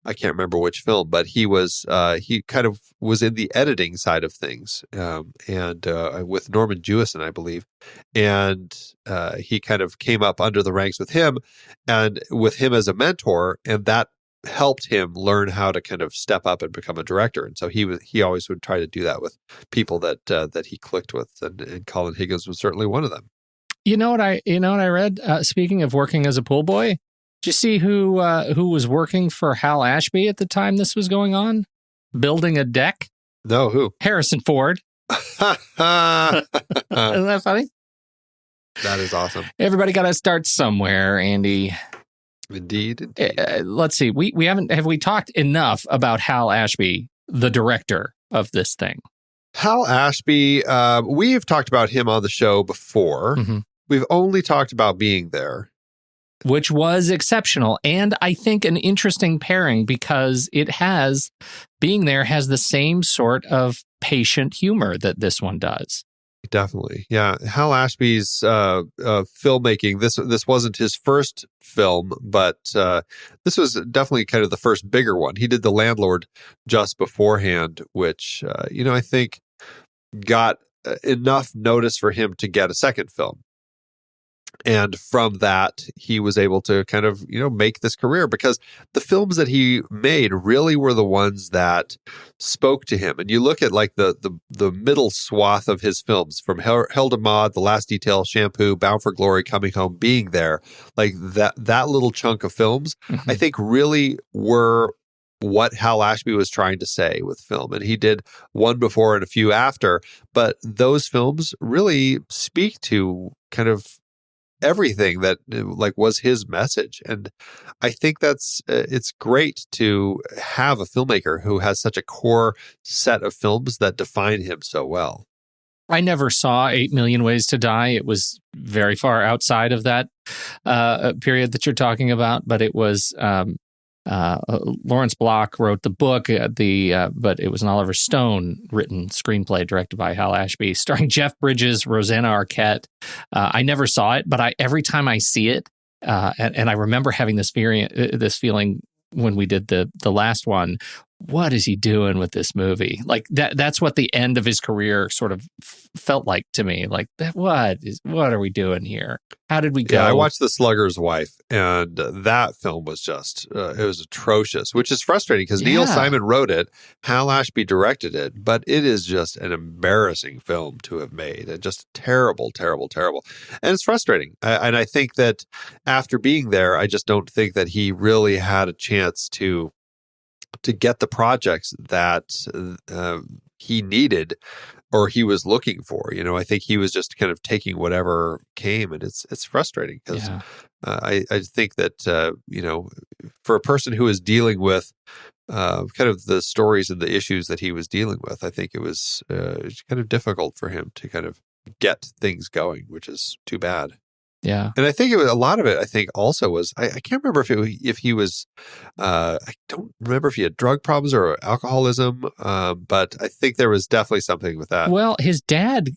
I can't remember which film, but he kind of was in the editing side of things, and with Norman Jewison, I believe. And he kind of came up under the ranks with him and with him as a mentor, and that helped him learn how to kind of step up and become a director. And so he always would try to do that with people that he clicked with, and Colin Higgins was certainly one of them. You know what I read? Speaking of working as a pool boy, did you see who was working for Hal Ashby at the time this was going on? Building a deck? No, who? Harrison Ford. Isn't that funny? That is awesome. Everybody got to start somewhere, Andy. Indeed. Let's see. Have we talked enough about Hal Ashby, the director of this thing? Hal Ashby, we've talked about him on the show before. Mm-hmm. We've only talked about being there. Which was exceptional. And I think an interesting pairing because being there has the same sort of patient humor that this one does. Definitely. Yeah. Hal Ashby's filmmaking, this wasn't his first film, but this was definitely kind of the first bigger one. He did The Landlord just beforehand, which, I think got enough notice for him to get a second film. And from that, he was able to kind of, make this career because the films that he made really were the ones that spoke to him. And you look at like the middle swath of his films from Harold and Maude, The Last Detail, Shampoo, Bound for Glory, Coming Home, Being There, like that little chunk of films, mm-hmm. I think really were what Hal Ashby was trying to say with film. And he did one before and a few after, but those films really speak to kind of everything that like was his message. And I think it's great to have a filmmaker who has such a core set of films that define him so well. I never saw 8 Million Ways to Die. It was very far outside of that period that you're talking about, but it was Lawrence Block wrote the book, but it was an Oliver Stone written screenplay directed by Hal Ashby, starring Jeff Bridges, Rosanna Arquette. I never saw it, but every time I see it, and I remember having this feeling when we did the last one. What is he doing with this movie? Like that's what the end of his career sort of felt like to me. Like what are we doing here? How did we go? Yeah, I watched The Slugger's Wife, and that film was just, it was atrocious, which is frustrating because Neil Simon wrote it, Hal Ashby directed it, but it is just an embarrassing film to have made, and just terrible, terrible, terrible. And it's frustrating. And I think that after being there, I just don't think that he really had a chance to get the projects that he needed or he was looking for. I think he was just kind of taking whatever came, and it's frustrating because I think that, for a person who is dealing with kind of the stories and the issues that he was dealing with, I think it was kind of difficult for him to kind of get things going, which is too bad. Yeah. And I think a lot of it, I think also was, I can't remember if he was, I don't remember if he had drug problems or alcoholism, but I think there was definitely something with that. Well, his dad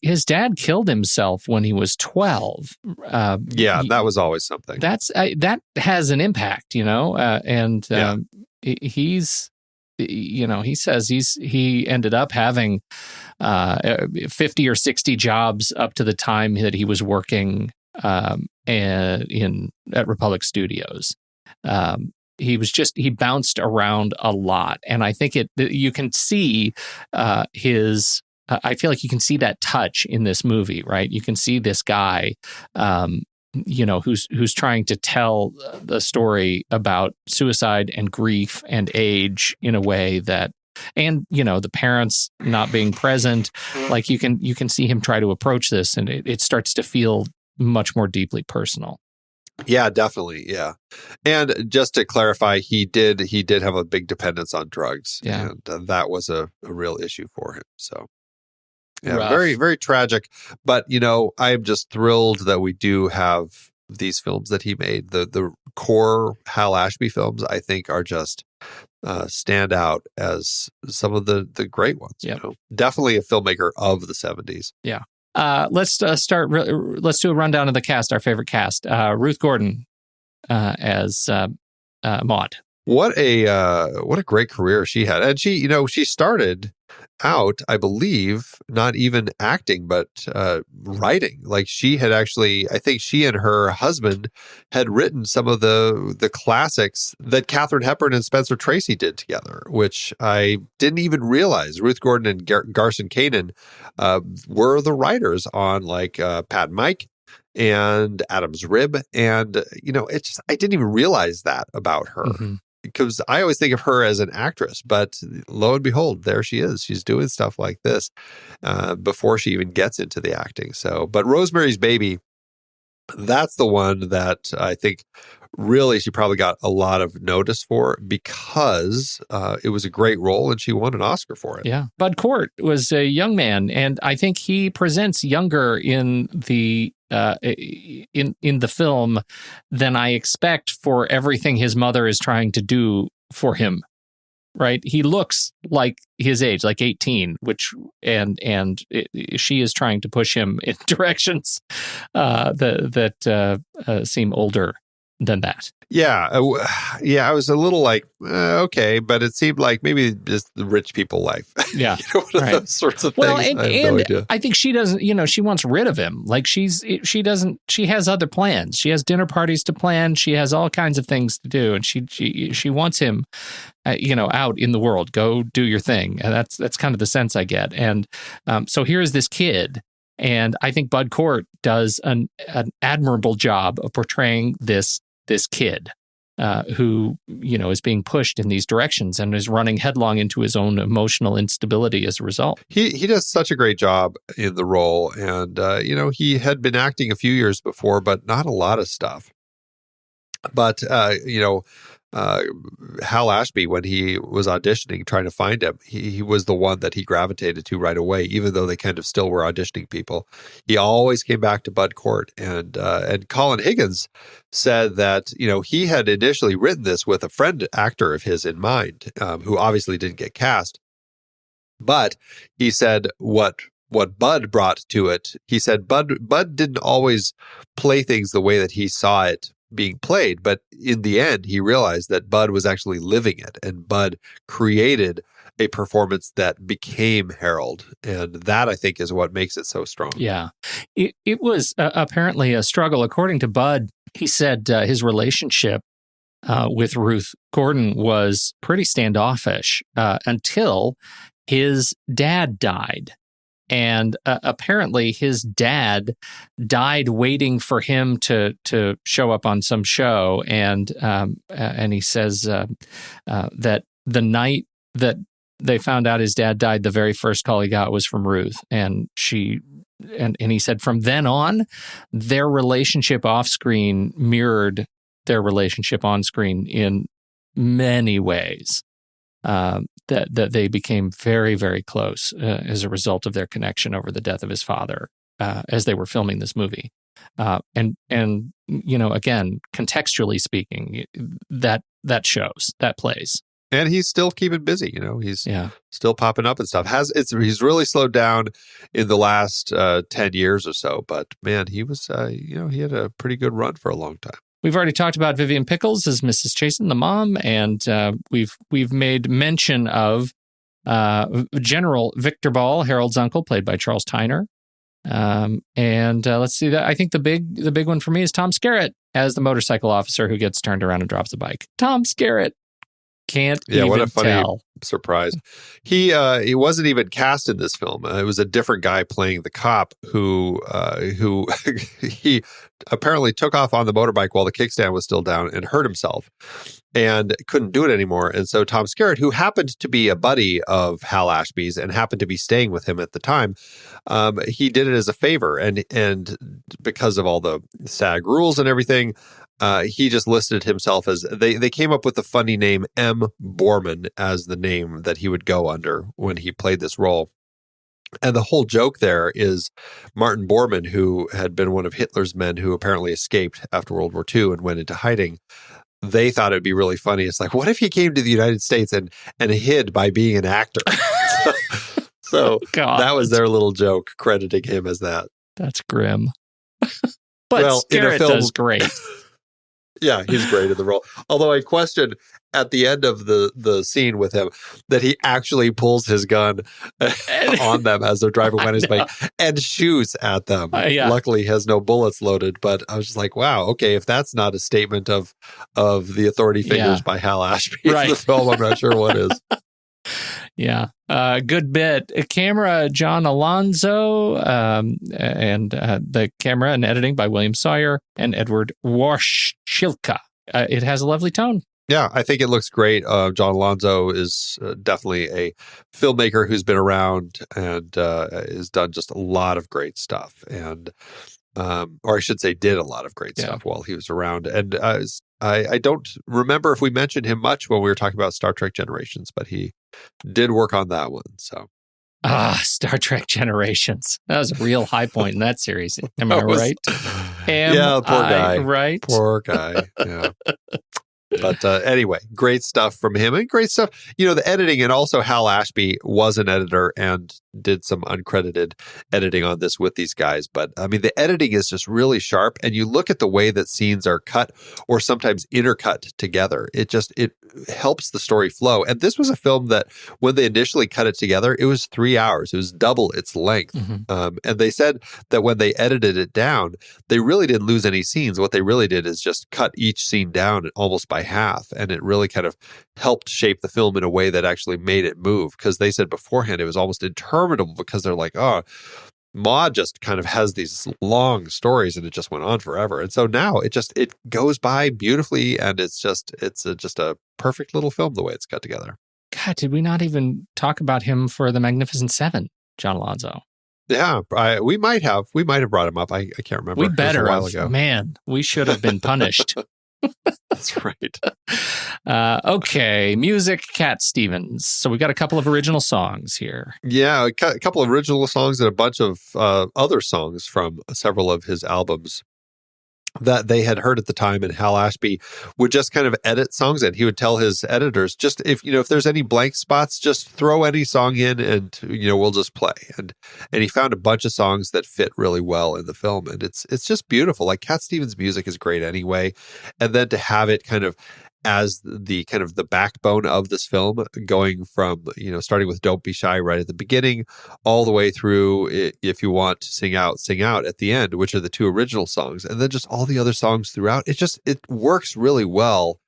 killed himself when he was 12. That was always something. That has an impact, and he's, he says he ended up having 50 or 60 jobs up to the time that he was working at Republic Studios. He bounced around a lot, and I think you can see his. I feel like you can see that touch in this movie, right? You can see this guy, who's trying to tell the story about suicide and grief and age in a way that. And the parents not being present, like you can see him try to approach this, and it starts to feel much more deeply personal. Yeah, definitely. Yeah. And just to clarify, he did have a big dependence on drugs. Yeah. And that was a real issue for him. So yeah, rough. Very, very tragic. But, I'm just thrilled that we do have these films that he made. The core Hal Ashby films, I think, are just stand out as some of the great ones. Yep. Definitely a filmmaker of the 70s. Yeah. Let's start. Let's do a rundown of the cast. Our favorite cast: Ruth Gordon as Maude. What a great career she had, and she started out, I believe, not even acting, but writing. Like she had actually, I think she and her husband had written some of the classics that Katharine Hepburn and Spencer Tracy did together, which I didn't even realize. Ruth Gordon and Garson Kanin were the writers on like Pat and Mike and Adam's Rib, and I didn't even realize that about her. Mm-hmm. Because I always think of her as an actress, but lo and behold, there she is. She's doing stuff like this before she even gets into the acting. So, but Rosemary's Baby, that's the one that I think really she probably got a lot of notice for because it was a great role and she won an Oscar for it. Yeah. Bud Cort was a young man, and I think he presents younger in the in the film than I expect for everything his mother is trying to do for him. Right? He looks like his age, like 18, she is trying to push him in directions that seem older than that. Yeah. I was a little like, okay, but it seemed like maybe just the rich people life. Yeah. One of those sorts of things. And I have no idea. I think she doesn't, she wants rid of him. Like she has other plans. She has dinner parties to plan. She has all kinds of things to do. And she wants him, out in the world, go do your thing. And that's kind of the sense I get. And so here's this kid. And I think Bud Cort does an admirable job of portraying this kid, who, is being pushed in these directions and is running headlong into his own emotional instability as a result. He does such a great job in the role. And, he had been acting a few years before, but not a lot of stuff. But, Hal Ashby, when he was auditioning, trying to find him, he was the one that he gravitated to right away, even though they kind of still were auditioning people. He always came back to Bud Cort. And Colin Higgins said that, he had initially written this with a friend actor of his in mind, who obviously didn't get cast. But he said what Bud brought to it, he said Bud didn't always play things the way that he saw it being played, but in the end, he realized that Bud was actually living it, and Bud created a performance that became Harold, and that, I think, is what makes it so strong. Yeah. It was apparently a struggle. According to Bud, he said his relationship with Ruth Gordon was pretty standoffish until his dad died. And apparently his dad died waiting for him to show up on some show. And he says that the night that they found out his dad died, the very first call he got was from Ruth. And he said from then on, their relationship off screen mirrored their relationship on screen in many ways. That they became very, very close as a result of their connection over the death of his father as they were filming this movie. And again, contextually speaking, that shows, that plays. And he's still keeping busy, he's still popping up and stuff. He's really slowed down in the last 10 years or so, but man, he was, he had a pretty good run for a long time. We've already talked about Vivian Pickles as Mrs. Chasen, the mom, and we've made mention of General Victor Ball, Harold's uncle, played by Charles Tyner. And let's see that. I think the big one for me is Tom Skerritt as the motorcycle officer who gets turned around and drops a bike. Tom Skerritt. Can't even what a funny tell. Surprise. He wasn't even cast in this film. It was a different guy playing the cop who he apparently took off on the motorbike while the kickstand was still down and hurt himself and couldn't do it anymore. And so Tom Skerritt, who happened to be a buddy of Hal Ashby's and happened to be staying with him at the time, he did it as a favor. And because of all the SAG rules and everything, he just listed himself as they came up with the funny name M. Borman as the name that he would go under when he played this role. And the whole joke there is Martin Bormann, who had been one of Hitler's men who apparently escaped after World War II and went into hiding. They thought it'd be really funny. It's like, what if he came to the United States and hid by being an actor? So that was their little joke, crediting him as that. That's grim. But Skerritt does great. Yeah, he's great in the role. Although I question at the end of the scene with him that he actually pulls his gun on them as they're driving on his bike and shoots at them. Luckily, he has no bullets loaded. But I was just like, wow, okay, if that's not a statement of the authority figures by Hal Ashby in the film, I'm not sure what is. Yeah. Good bit. Camera, John Alonzo, and the camera and editing by William Sawyer and Edward Warshilka. It has a lovely tone. Yeah, I think it looks great. John Alonzo is definitely a filmmaker who's been around and has done just a lot of great stuff. And, or I should say, did a lot of great stuff while he was around. And I don't remember if we mentioned him much when we were talking about Star Trek Generations, but he did work on that one. So, Star Trek Generations. That was a real high point in that series. Am I right? Yeah, poor guy. Right? Poor guy. Yeah. But anyway, great stuff from him and great stuff. The editing, and also Hal Ashby was an editor and did some uncredited editing on this with these guys. But I mean, the editing is just really sharp. And you look at the way that scenes are cut or sometimes intercut together. It helps the story flow. And this was a film that when they initially cut it together, it was 3 hours. It was double its length. Mm-hmm. And they said that when they edited it down, they really didn't lose any scenes. What they really did is just cut each scene down almost by half. And it really kind of helped shape the film in a way that actually made it move. Because they said beforehand it was almost interminable because they're like, Maude just kind of has these long stories, and it just went on forever. And so now it goes by beautifully, and it's just a perfect little film the way it's cut together. God, did we not even talk about him for The Magnificent Seven, John Alonzo? Yeah, we might have brought him up. I can't remember. We better a while have. ago. Man, we should have been punished. That's right. Okay, music, Cat Stevens. So we got a couple of original songs here. Yeah, a couple of original songs and a bunch of other songs from several of his albums that they had heard at the time, and Hal Ashby would just kind of edit songs, and he would tell his editors, just if there's any blank spots, just throw any song in, and we'll just play. And he found a bunch of songs that fit really well in the film, and it's just beautiful. Like, Cat Stevens' music is great anyway, and then to have it kind of as the kind of the backbone of this film, going from, starting with Don't Be Shy right at the beginning, all the way through If You Want to Sing Out at the end, which are the two original songs, and then just all the other songs throughout. It works really well,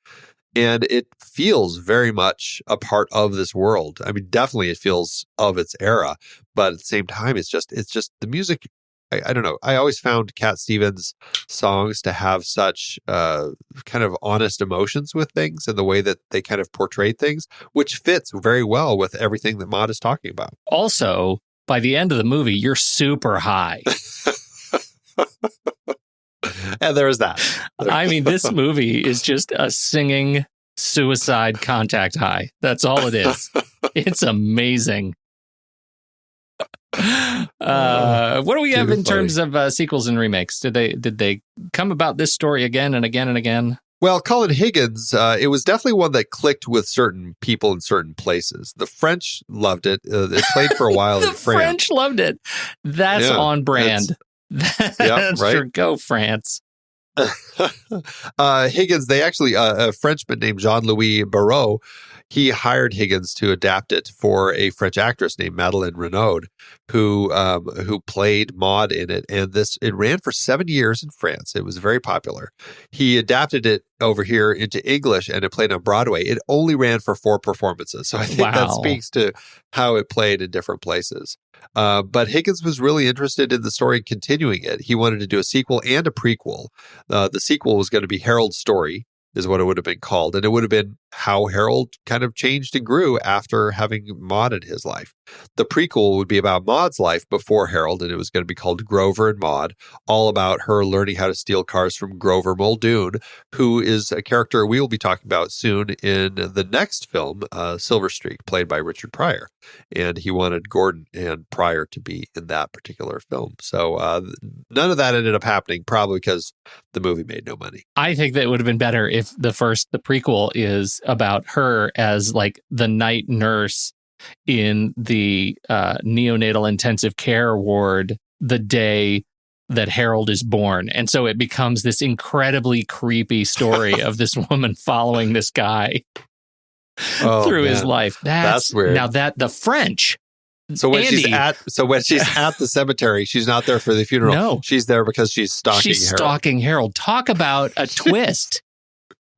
and it feels very much a part of this world. I mean, definitely it feels of its era, but at the same time, it's just the music. I don't know. I always found Cat Stevens' songs to have such kind of honest emotions with things, and the way that they kind of portrayed things, which fits very well with everything that Maude is talking about. Also, by the end of the movie, you're super high. And there is that. I mean, this movie is just a singing suicide contact high. That's all it is. It's amazing. What do we have in terms of sequels and remakes? Did they come about this story again and again and again? Well, Colin Higgins, it was definitely one that clicked with certain people in certain places. The French loved it. It played for a while in France. The French loved it. That's on brand. That's right. Sure, go France. Higgins, they actually, a Frenchman named Jean-Louis Barrault, he hired Higgins to adapt it for a French actress named Madeleine Renaud, who played Maude in it. And it ran for 7 years in France. It was very popular. He adapted it over here into English, and it played on Broadway. It only ran for 4 performances. So I think that speaks to how it played in different places. But Higgins was really interested in the story, continuing it. He wanted to do a sequel and a prequel. The sequel was going to be Harold's Story, is what it would have been called. And it would have been how Harold kind of changed and grew after having Maude in his life. The prequel would be about Maude's life before Harold, and it was going to be called Grover and Maude, all about her learning how to steal cars from Grover Muldoon, who is a character we will be talking about soon in the next film, Silver Streak, played by Richard Pryor. And he wanted Gordon and Pryor to be in that particular film. So none of that ended up happening, probably because the movie made no money. I think that it would have been better if the prequel is about her as like the night nurse in the neonatal intensive care ward the day that Harold is born. And so it becomes this incredibly creepy story of this woman following this guy through his life. That's weird. Now that the French. So when she's at the cemetery, she's not there for the funeral. No. She's there because she's stalking Harold. She's stalking Harold. Talk about a twist.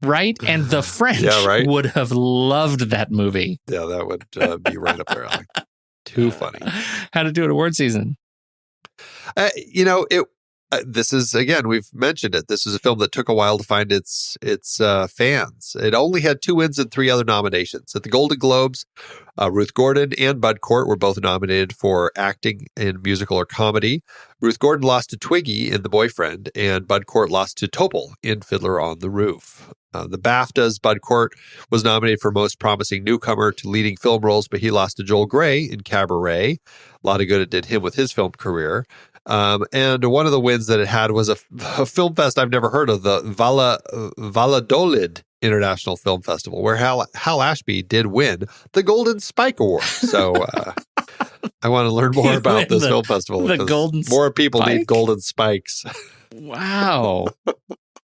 Right? And the French would have loved that movie. Yeah, that would be right up there, Alec. Too funny. How to do it award season. This is, again, we've mentioned it. This is a film that took a while to find its fans. It only had 2 wins and 3 other nominations. At the Golden Globes, Ruth Gordon and Bud Cort were both nominated for acting in musical or comedy. Ruth Gordon lost to Twiggy in The Boyfriend, and Bud Cort lost to Topol in Fiddler on the Roof. The BAFTAs, Bud Cort was nominated for Most Promising Newcomer to Leading Film Roles, but he lost to Joel Grey in Cabaret. A lot of good it did him with his film career. And one of the wins that it had was a film fest I've never heard of, the Valladolid International Film Festival, where Hal Ashby did win the Golden Spike Award. So I want to learn more about this film festival. The Golden more people Spike? need golden spikes. Wow.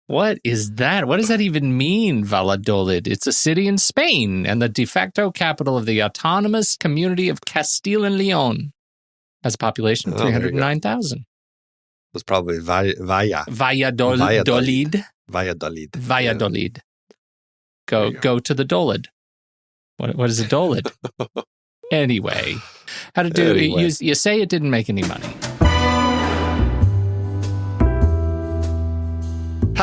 What is that? What does that even mean, Valladolid? It's a city in Spain and the de facto capital of the autonomous community of Castile and Leon. Has a population of 309,000. It was probably Valladolid. Valladolid. Go to the Dolid. What is a Dolid? Anyway, how to do it? You say it didn't make any money.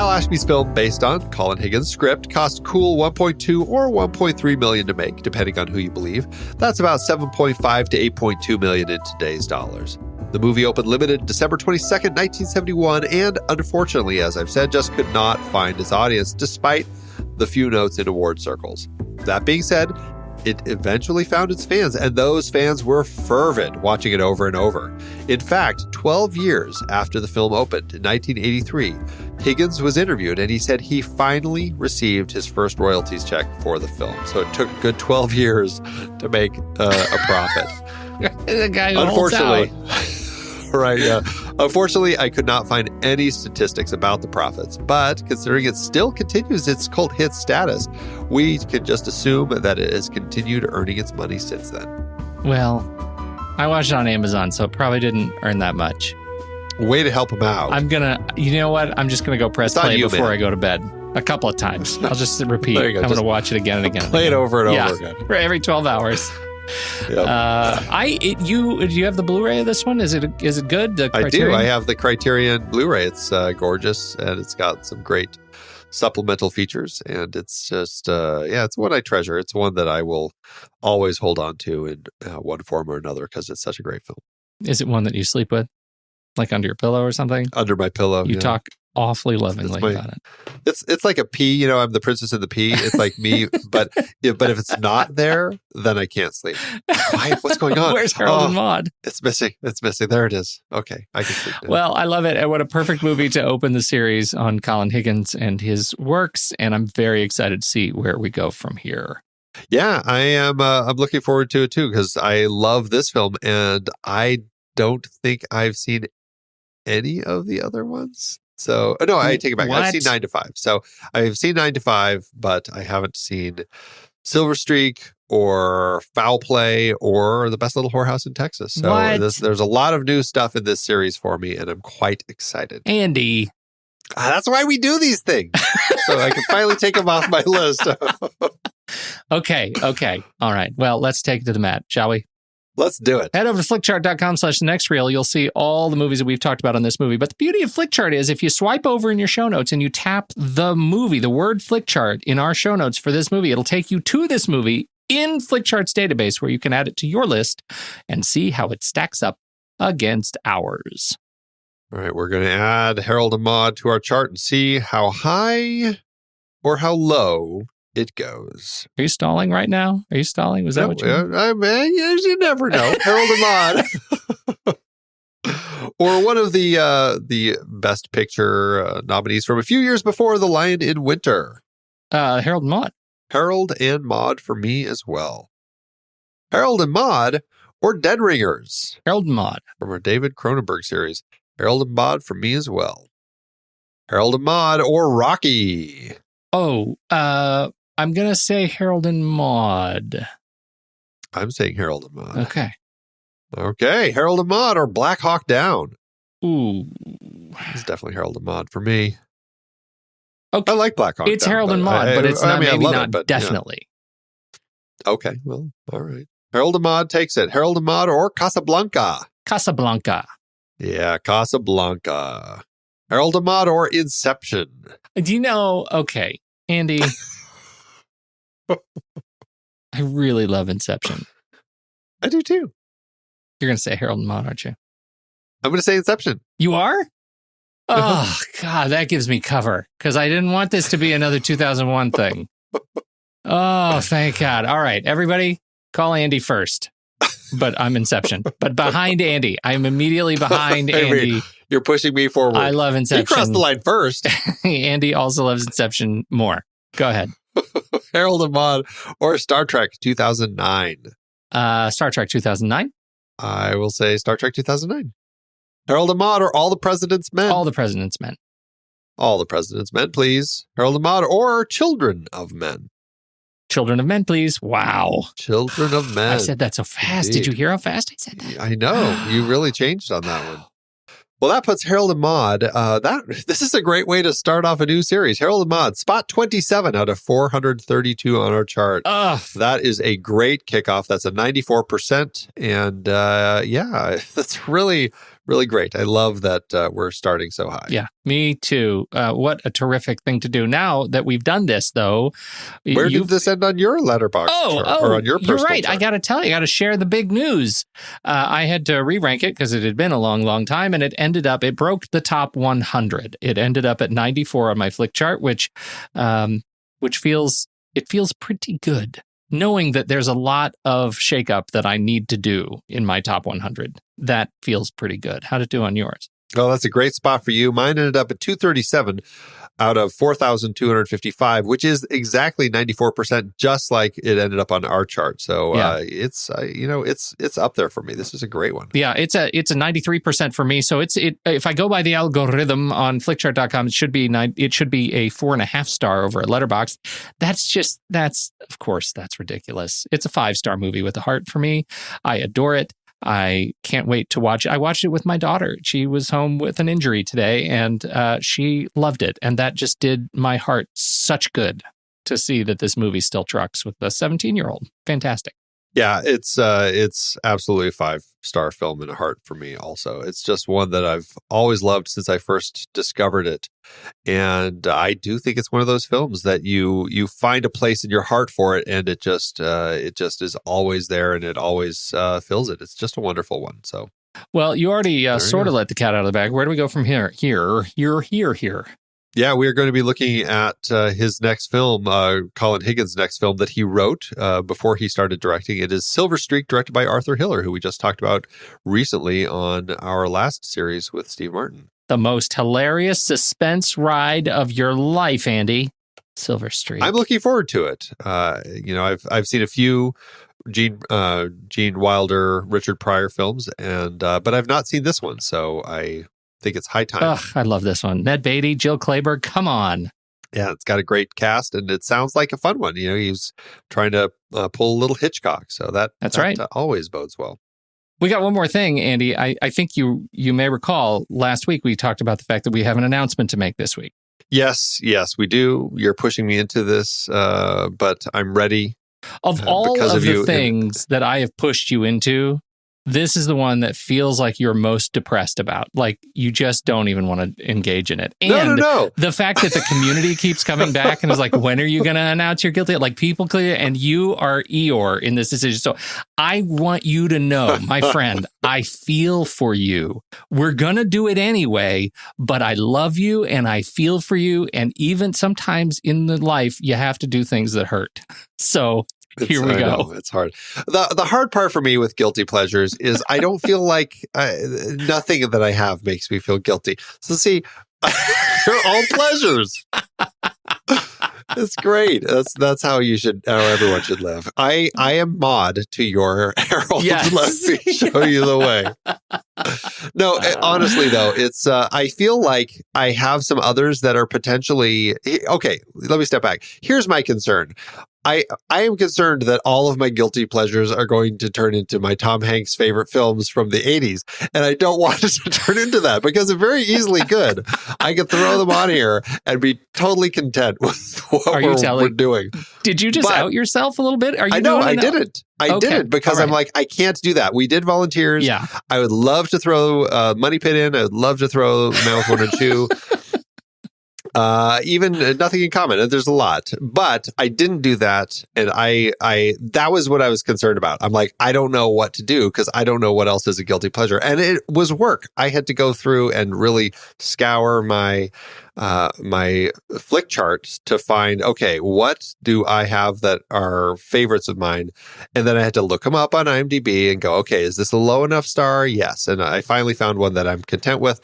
Hal Ashby's film, based on Colin Higgins' script, cost cool $1.2 or $1.3 million to make, depending on who you believe. That's about $7.5 to $8.2 million in today's dollars. The movie opened limited December 22nd, 1971, and unfortunately, as I've said, just could not find its audience, despite the few notes in award circles. That being said, it eventually found its fans, and those fans were fervent, watching it over and over. In fact, 12 years after the film opened, in 1983, Higgins was interviewed, and he said he finally received his first royalties check for the film. So it took a good 12 years to make a profit. The guy who holds out. Right, yeah. Unfortunately, I could not find any statistics about the profits, but considering it still continues its cult hit status, we can just assume that it has continued earning its money since then. Well, I watched it on Amazon, so it probably didn't earn that much. Way to help him out. You know what? I'm just gonna go press play before I go to bed. A couple of times. I'll just repeat. There you go. I'm gonna watch it again and again. Play it over and over again. For every 12 hours. Yep. Do you have the Blu-ray of this one? Is it good? The I do. Criterion? I have the Criterion Blu-ray. It's gorgeous, and it's got some great supplemental features, and it's just it's one I treasure. It's one that I will always hold on to in one form or another because it's such a great film. Is it one that you sleep with, like under your pillow or something? Under my pillow. You talk awfully lovingly about it. It's like a pea. I'm the princess in the pea. It's like me, but if it's not there, then I can't sleep. Why? What's going on? Where's Harold and Maude? It's missing. There it is. Okay, I can sleep now. Well, I love it. And what a perfect movie to open the series on Colin Higgins and his works. And I'm very excited to see where we go from here. Yeah, I am. I'm looking forward to it too because I love this film, and I don't think I've seen any of the other ones. So, no, I take it back. What? I've seen 9 to 5. So I've seen 9 to 5, but I haven't seen Silver Streak or Foul Play or The Best Little Whorehouse in Texas. So there's a lot of new stuff in this series for me, and I'm quite excited. Andy. That's why we do these things. So I can finally take them off my list. Okay. All right. Well, let's take it to the mat, shall we? Let's do it. Head over to flickchart.com/nextreel. You'll see all the movies that we've talked about on this movie. But the beauty of Flickchart is if you swipe over in your show notes and you tap the movie, the word Flickchart in our show notes for this movie, it'll take you to this movie in Flickchart's database where you can add it to your list and see how it stacks up against ours. All right, we're going to add Harold and Maude to our chart and see how high or how low it goes. Are you stalling right now? Are you stalling? Was that what you you never know. Harold and Maude. Or one of the Best Picture nominees from a few years before, The Lion in Winter. Harold and Maude. Harold and Maude for me as well. Harold and Maude or Dead Ringers. Harold and Maude. From our David Cronenberg series. Harold and Maude for me as well. Harold and Maude or Rocky. Oh, I'm going to say Harold and Maude. I'm saying Harold and Maude. Okay. Harold and Maude or Black Hawk Down. Ooh. It's definitely Harold and Maude for me. Okay. I like Black Hawk Down. It's Harold and Maude, but it's not, maybe not definitely. Yeah. Okay, well, all right. Harold and Maude takes it. Harold and Maude or Casablanca. Casablanca. Yeah, Casablanca. Harold and Maude or Inception. Do you know, okay, Andy, I really love Inception. I do too. You're going to say Harold and Maude, aren't you? I'm going to say Inception. You are? Oh, God, that gives me cover because I didn't want this to be another 2001 thing. Oh, thank God. All right, everybody, call Andy first. But I'm Inception. But behind Andy. I'm immediately behind Andy. You're pushing me forward. I love Inception. You crossed the line first. Andy also loves Inception more. Go ahead. Harold and Maude or Star Trek 2009. Star Trek 2009. I will say Star Trek 2009. Harold and Maude or All the President's Men. All the President's Men. All the President's Men, please. Harold and Maude or Children of Men. Children of Men, please. Wow. Children of Men. I said that so fast. Indeed. Did you hear how fast I said that? I know. You really changed on that one. Well, that puts Harold and Maude. This is a great way to start off a new series. Harold and Maude, spot 27 out of 432 on our chart. That is a great kickoff. That's a 94%. And that's really, really great. I love that we're starting so high. Yeah, me too. What a terrific thing to do. Now that we've done this, though, where did this end on your letterbox chart, or on your personal you're right. chart? I got to tell you, I got to share the big news. I had to re-rank it because it had been a long, long time, and it broke the top 100. It ended up at 94 on my Flick chart, which feels pretty good, knowing that there's a lot of shakeup that I need to do in my top 100. That feels pretty good. How'd it do on yours? Oh, that's a great spot for you. Mine ended up at 237 out of 4,255, which is exactly 94%, just like it ended up on our chart. So it's up there for me. This is a great one. Yeah, it's a 93% for me. So if I go by the algorithm on flickchart.com, it should be a 4.5 star over at Letterboxd. That's ridiculous. It's a 5-star movie with a heart for me. I adore it. I can't wait to watch it. I watched it with my daughter. She was home with an injury today, and she loved it. And that just did my heart such good to see that this movie still trucks with a 17-year-old. Fantastic. Yeah, it's absolutely a 5-star film and a heart for me also. It's just one that I've always loved since I first discovered it. And I do think it's one of those films that you find a place in your heart for it, and it just is always there, and it always fills it. It's just a wonderful one. So, well, you already sort of let the cat out of the bag. Where do we go from here? Here. Yeah, we are going to be looking at his next film, Colin Higgins' next film that he wrote before he started directing. It is Silver Streak, directed by Arthur Hiller, who we just talked about recently on our last series with Steve Martin. The most hilarious suspense ride of your life, Andy. Silver Streak. I'm looking forward to it. I've seen a few Gene Wilder, Richard Pryor films, but I've not seen this one, so I think it's high time. I love this one. Ned Beatty, Jill Clayburgh, come on. Yeah, it's got a great cast, and it sounds like a fun one. He's trying to pull a little Hitchcock, so that's right. Always bodes well. We got one more thing, Andy. I think you may recall last week we talked about the fact that we have an announcement to make this week. Yes, we do. You're pushing me into this, but I'm ready. Of all of the things that I have pushed you into, this is the one that feels like you're most depressed about. Like you just don't even want to engage in it. And no. The fact that the community keeps coming back and is like, when are you going to announce you're guilty? Like people clear, and you are Eeyore in this decision. So I want you to know, my friend, I feel for you. We're going to do it anyway, but I love you and I feel for you. And even sometimes in the life, you have to do things that hurt. So here we go. It's hard. The hard part for me with guilty pleasures is I don't feel like nothing that I have makes me feel guilty. So see, they're all pleasures. It's great. That's how everyone should live. I am Maude to your Harold. Yes. Let me show you the way. No, honestly though, it's I feel like I have some others that are potentially okay. Let me step back. Here's my concern. I am concerned that all of my guilty pleasures are going to turn into my Tom Hanks favorite films from the 80s. And I don't want it to turn into that because they're very easily good. I could throw them on here and be totally content with what we're doing. Did you just out yourself a little bit? I didn't. I didn't because I'm like, I can't do that. We did Volunteers. Yeah. I would love to throw Money Pit in. I would love to throw Man with One and Two. Even Nothing in Common. There's a lot, but I didn't do that. And I that was what I was concerned about. I'm like, I don't know what to do because I don't know what else is a guilty pleasure. And it was work. I had to go through and really scour my flick chart to find, okay, what do I have that are favorites of mine? And then I had to look them up on IMDb and go, okay, is this a low enough star? Yes. And I finally found one that I'm content with.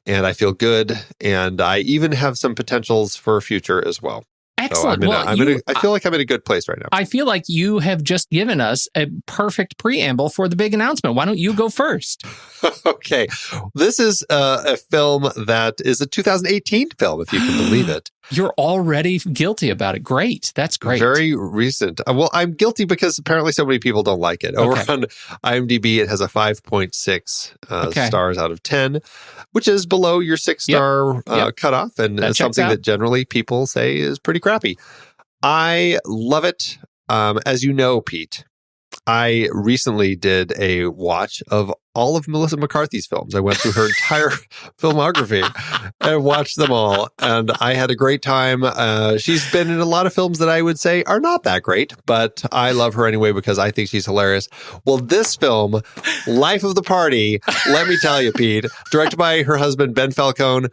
And I feel good, and I even have some potentials for future as well. Excellent. So I feel like I'm in a good place right now. I feel like you have just given us a perfect preamble for the big announcement. Why don't you go first? Okay. This is a film that is a 2018 film, if you can believe it. You're already guilty about it. Great. That's great. Very recent. Well, I'm guilty because apparently so many people don't like it. Over on IMDb, it has a 5.6 stars out of 10, which is below your 6-star cutoff. And it's something that generally people say is pretty crappy. I love it. As you know, Pete, I recently did a watch of all of Melissa McCarthy's films. I went through her entire filmography and watched them all, and I had a great time. She's been in a lot of films that I would say are not that great, but I love her anyway because I think she's hilarious. Well, this film, Life of the Party, let me tell you, Pete, directed by her husband, Ben Falcone,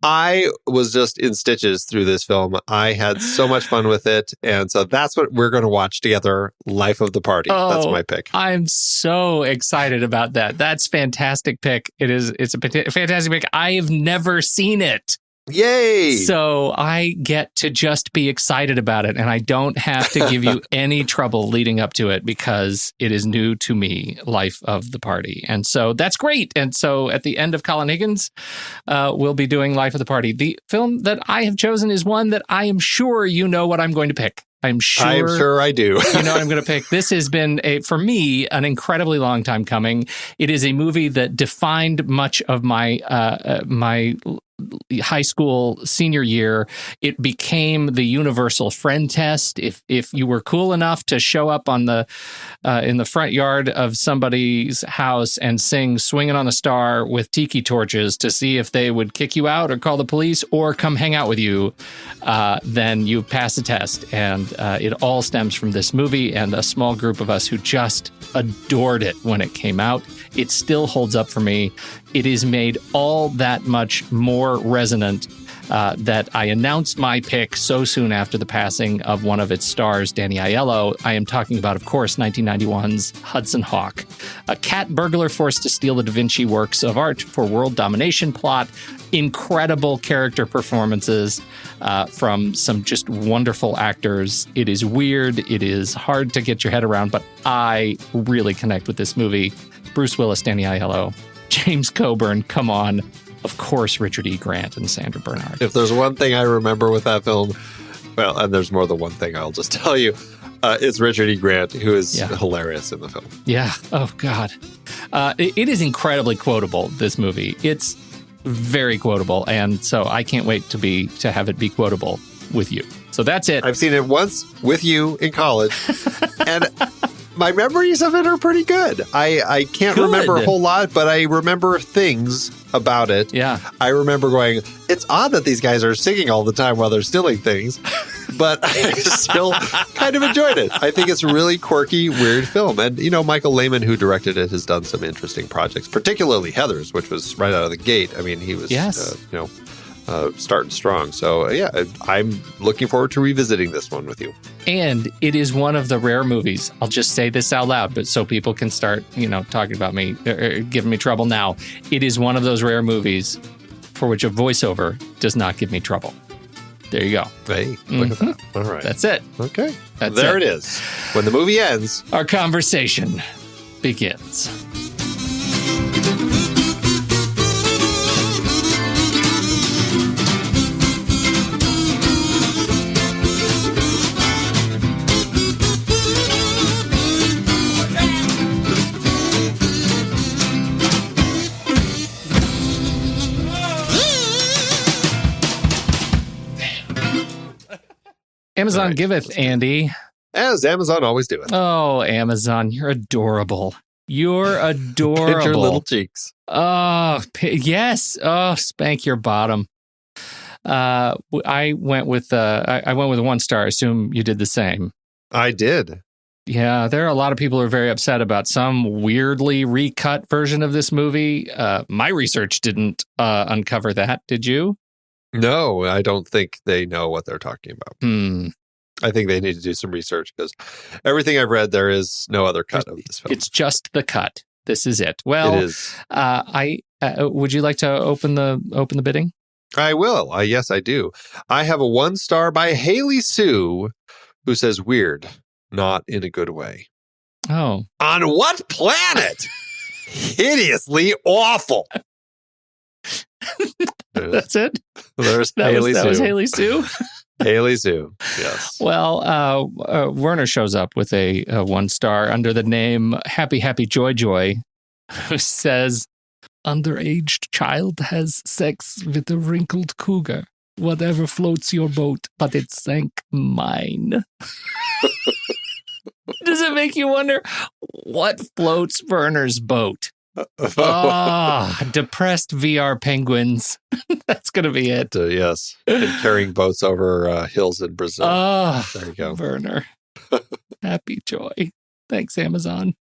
I was just in stitches through this film. I had so much fun with it. And so that's what we're going to watch together, Life of the Party. That's my pick. I'm so excited about that. That's fantastic pick. It's a fantastic pick. I have never seen it. Yay! So I get to just be excited about it, and I don't have to give you any trouble leading up to it because it is new to me, Life of the Party. And so that's great. And so at the end of Colin Higgins, we'll be doing Life of the Party. The film that I have chosen is one that I am sure you know what I'm going to pick. I'm sure I do. You know what I'm going to pick. This has been, for me, an incredibly long time coming. It is a movie that defined much of my my high school senior year. It became the universal friend test. If you were cool enough to show up on the in the front yard of somebody's house and sing "Swinging on a Star" with tiki torches to see if they would kick you out or call the police or come hang out with you, then you pass the test. And it all stems from this movie and a small group of us who just adored it when it came out. It still holds up for me. It is made all that much more resonant that I announced my pick so soon after the passing of one of its stars, Danny Aiello. I am talking about, of course, 1991's Hudson Hawk, a cat burglar forced to steal the Da Vinci works of art for world domination plot. Incredible character performances from some just wonderful actors. It is weird. It is hard to get your head around, but I really connect with this movie. Bruce Willis, Danny Aiello, James Coburn, come on. Of course, Richard E. Grant and Sandra Bernhard. If there's one thing I remember with that film, well, and there's more than one thing, I'll just tell you, it's Richard E. Grant, who is hilarious in the film. Yeah. Oh, God. It is incredibly quotable, this movie. It's very quotable, and so I can't wait to have it be quotable with you. So that's it. I've seen it once with you in college, and my memories of it are pretty good. I can't remember a whole lot, but I remember things about it. Yeah. I remember going, it's odd that these guys are singing all the time while they're stealing things, but I still kind of enjoyed it. I think it's a really quirky, weird film. And, you know, Michael Lehman, who directed it, has done some interesting projects, particularly Heathers, which was right out of the gate. I mean, he was, starting strong. So, I'm looking forward to revisiting this one with you. And it is one of the rare movies. I'll just say this out loud, but so people can start, talking about me, giving me trouble now. It is one of those rare movies for which a voiceover does not give me trouble. There you go. Hey, look at that. All right. That's it. Okay. That's there it is. When the movie ends, our conversation begins. Amazon giveth, Andy. As Amazon always doeth. Oh, Amazon, you're adorable. You're adorable. Pinch your little cheeks. Oh, yes. Oh, spank your bottom. I went with 1 star. I assume you did the same. I did. Yeah, there are a lot of people who are very upset about some weirdly recut version of this movie. My research didn't uncover that. Did you? No, I don't think they know what they're talking about. I think they need to do some research because everything I've read, there is no other cut of this film. It's just the cut. This is it. Well, it is. Would you like to open the bidding? I will. Yes, I do. I have a 1 star by Haley Sue, who says weird, not in a good way. Oh. On what planet? Hideously awful. That's it? There's Haley Sue. That was Haley Sue? Haley Sue, yes. Well, Werner shows up with a 1 star under the name Happy Happy Joy Joy, who says, underaged child has sex with a wrinkled cougar. Whatever floats your boat, but it sank mine. Does it make you wonder what floats Werner's boat? Depressed VR penguins. That's going to be it. Yes. And carrying boats over hills in Brazil. There you go. Werner. Happy joy. Thanks, Amazon.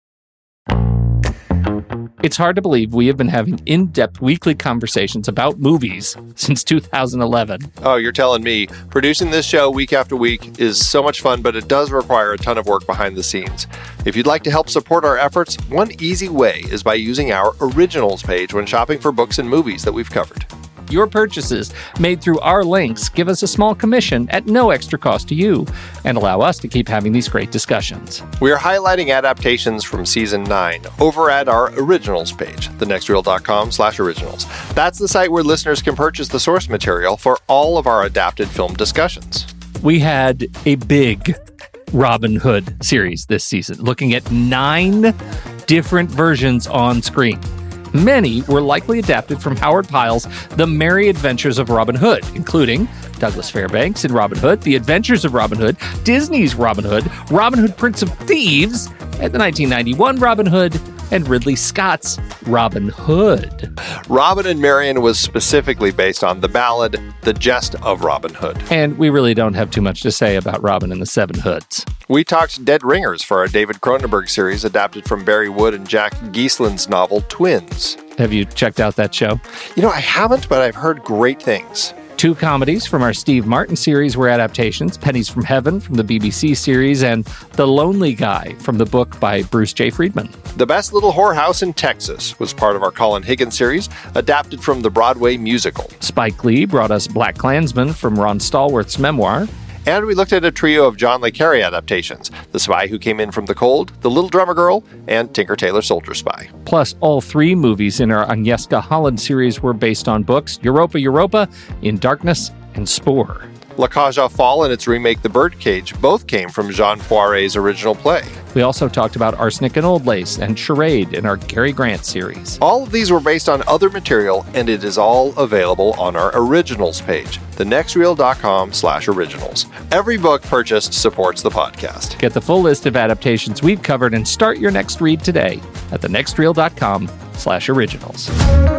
It's hard to believe we have been having in-depth weekly conversations about movies since 2011. Oh, you're telling me. Producing this show week after week is so much fun, but it does require a ton of work behind the scenes. If you'd like to help support our efforts, one easy way is by using our Originals page when shopping for books and movies that we've covered. Your purchases made through our links give us a small commission at no extra cost to you and allow us to keep having these great discussions. We are highlighting adaptations from Season 9 over at our Originals page, thenextreel.com/originals. That's the site where listeners can purchase the source material for all of our adapted film discussions. We had a big Robin Hood series this season, looking at 9 different versions on screen. Many were likely adapted from Howard Pyle's The Merry Adventures of Robin Hood, including Douglas Fairbanks in Robin Hood, The Adventures of Robin Hood, Disney's Robin Hood Prince of Thieves, and the 1991 Robin Hood, and Ridley Scott's Robin Hood. Robin and Marian was specifically based on the ballad The Jest of Robin Hood. And we really don't have too much to say about Robin and the Seven Hoods. We talked Dead Ringers for our David Cronenberg series adapted from Barry Wood and Jack Geislin's novel Twins. Have you checked out that show? You know, I haven't, but I've heard great things. 2 comedies from our Steve Martin series were adaptations, Pennies from Heaven from the BBC series, and The Lonely Guy from the book by Bruce J. Friedman. The Best Little Whorehouse in Texas was part of our Colin Higgins series, adapted from the Broadway musical. Spike Lee brought us Black Klansman from Ron Stallworth's memoir. And we looked at a trio of John le Carré adaptations, The Spy Who Came In From the Cold, The Little Drummer Girl, and Tinker Tailor Soldier Spy. Plus, all 3 movies in our Agnieszka Holland series were based on books, Europa, In Darkness, and Spore. La Cage aux Folles and its remake The Birdcage both came from Jean Poiret's original play. We also talked about Arsenic and Old Lace and Charade in our Cary Grant series. All of these were based on other material, and it is all available on our Originals page, thenextreel.com/originals. Every book purchased supports the podcast. Get the full list of adaptations we've covered and start your next read today at thenextreel.com/originals.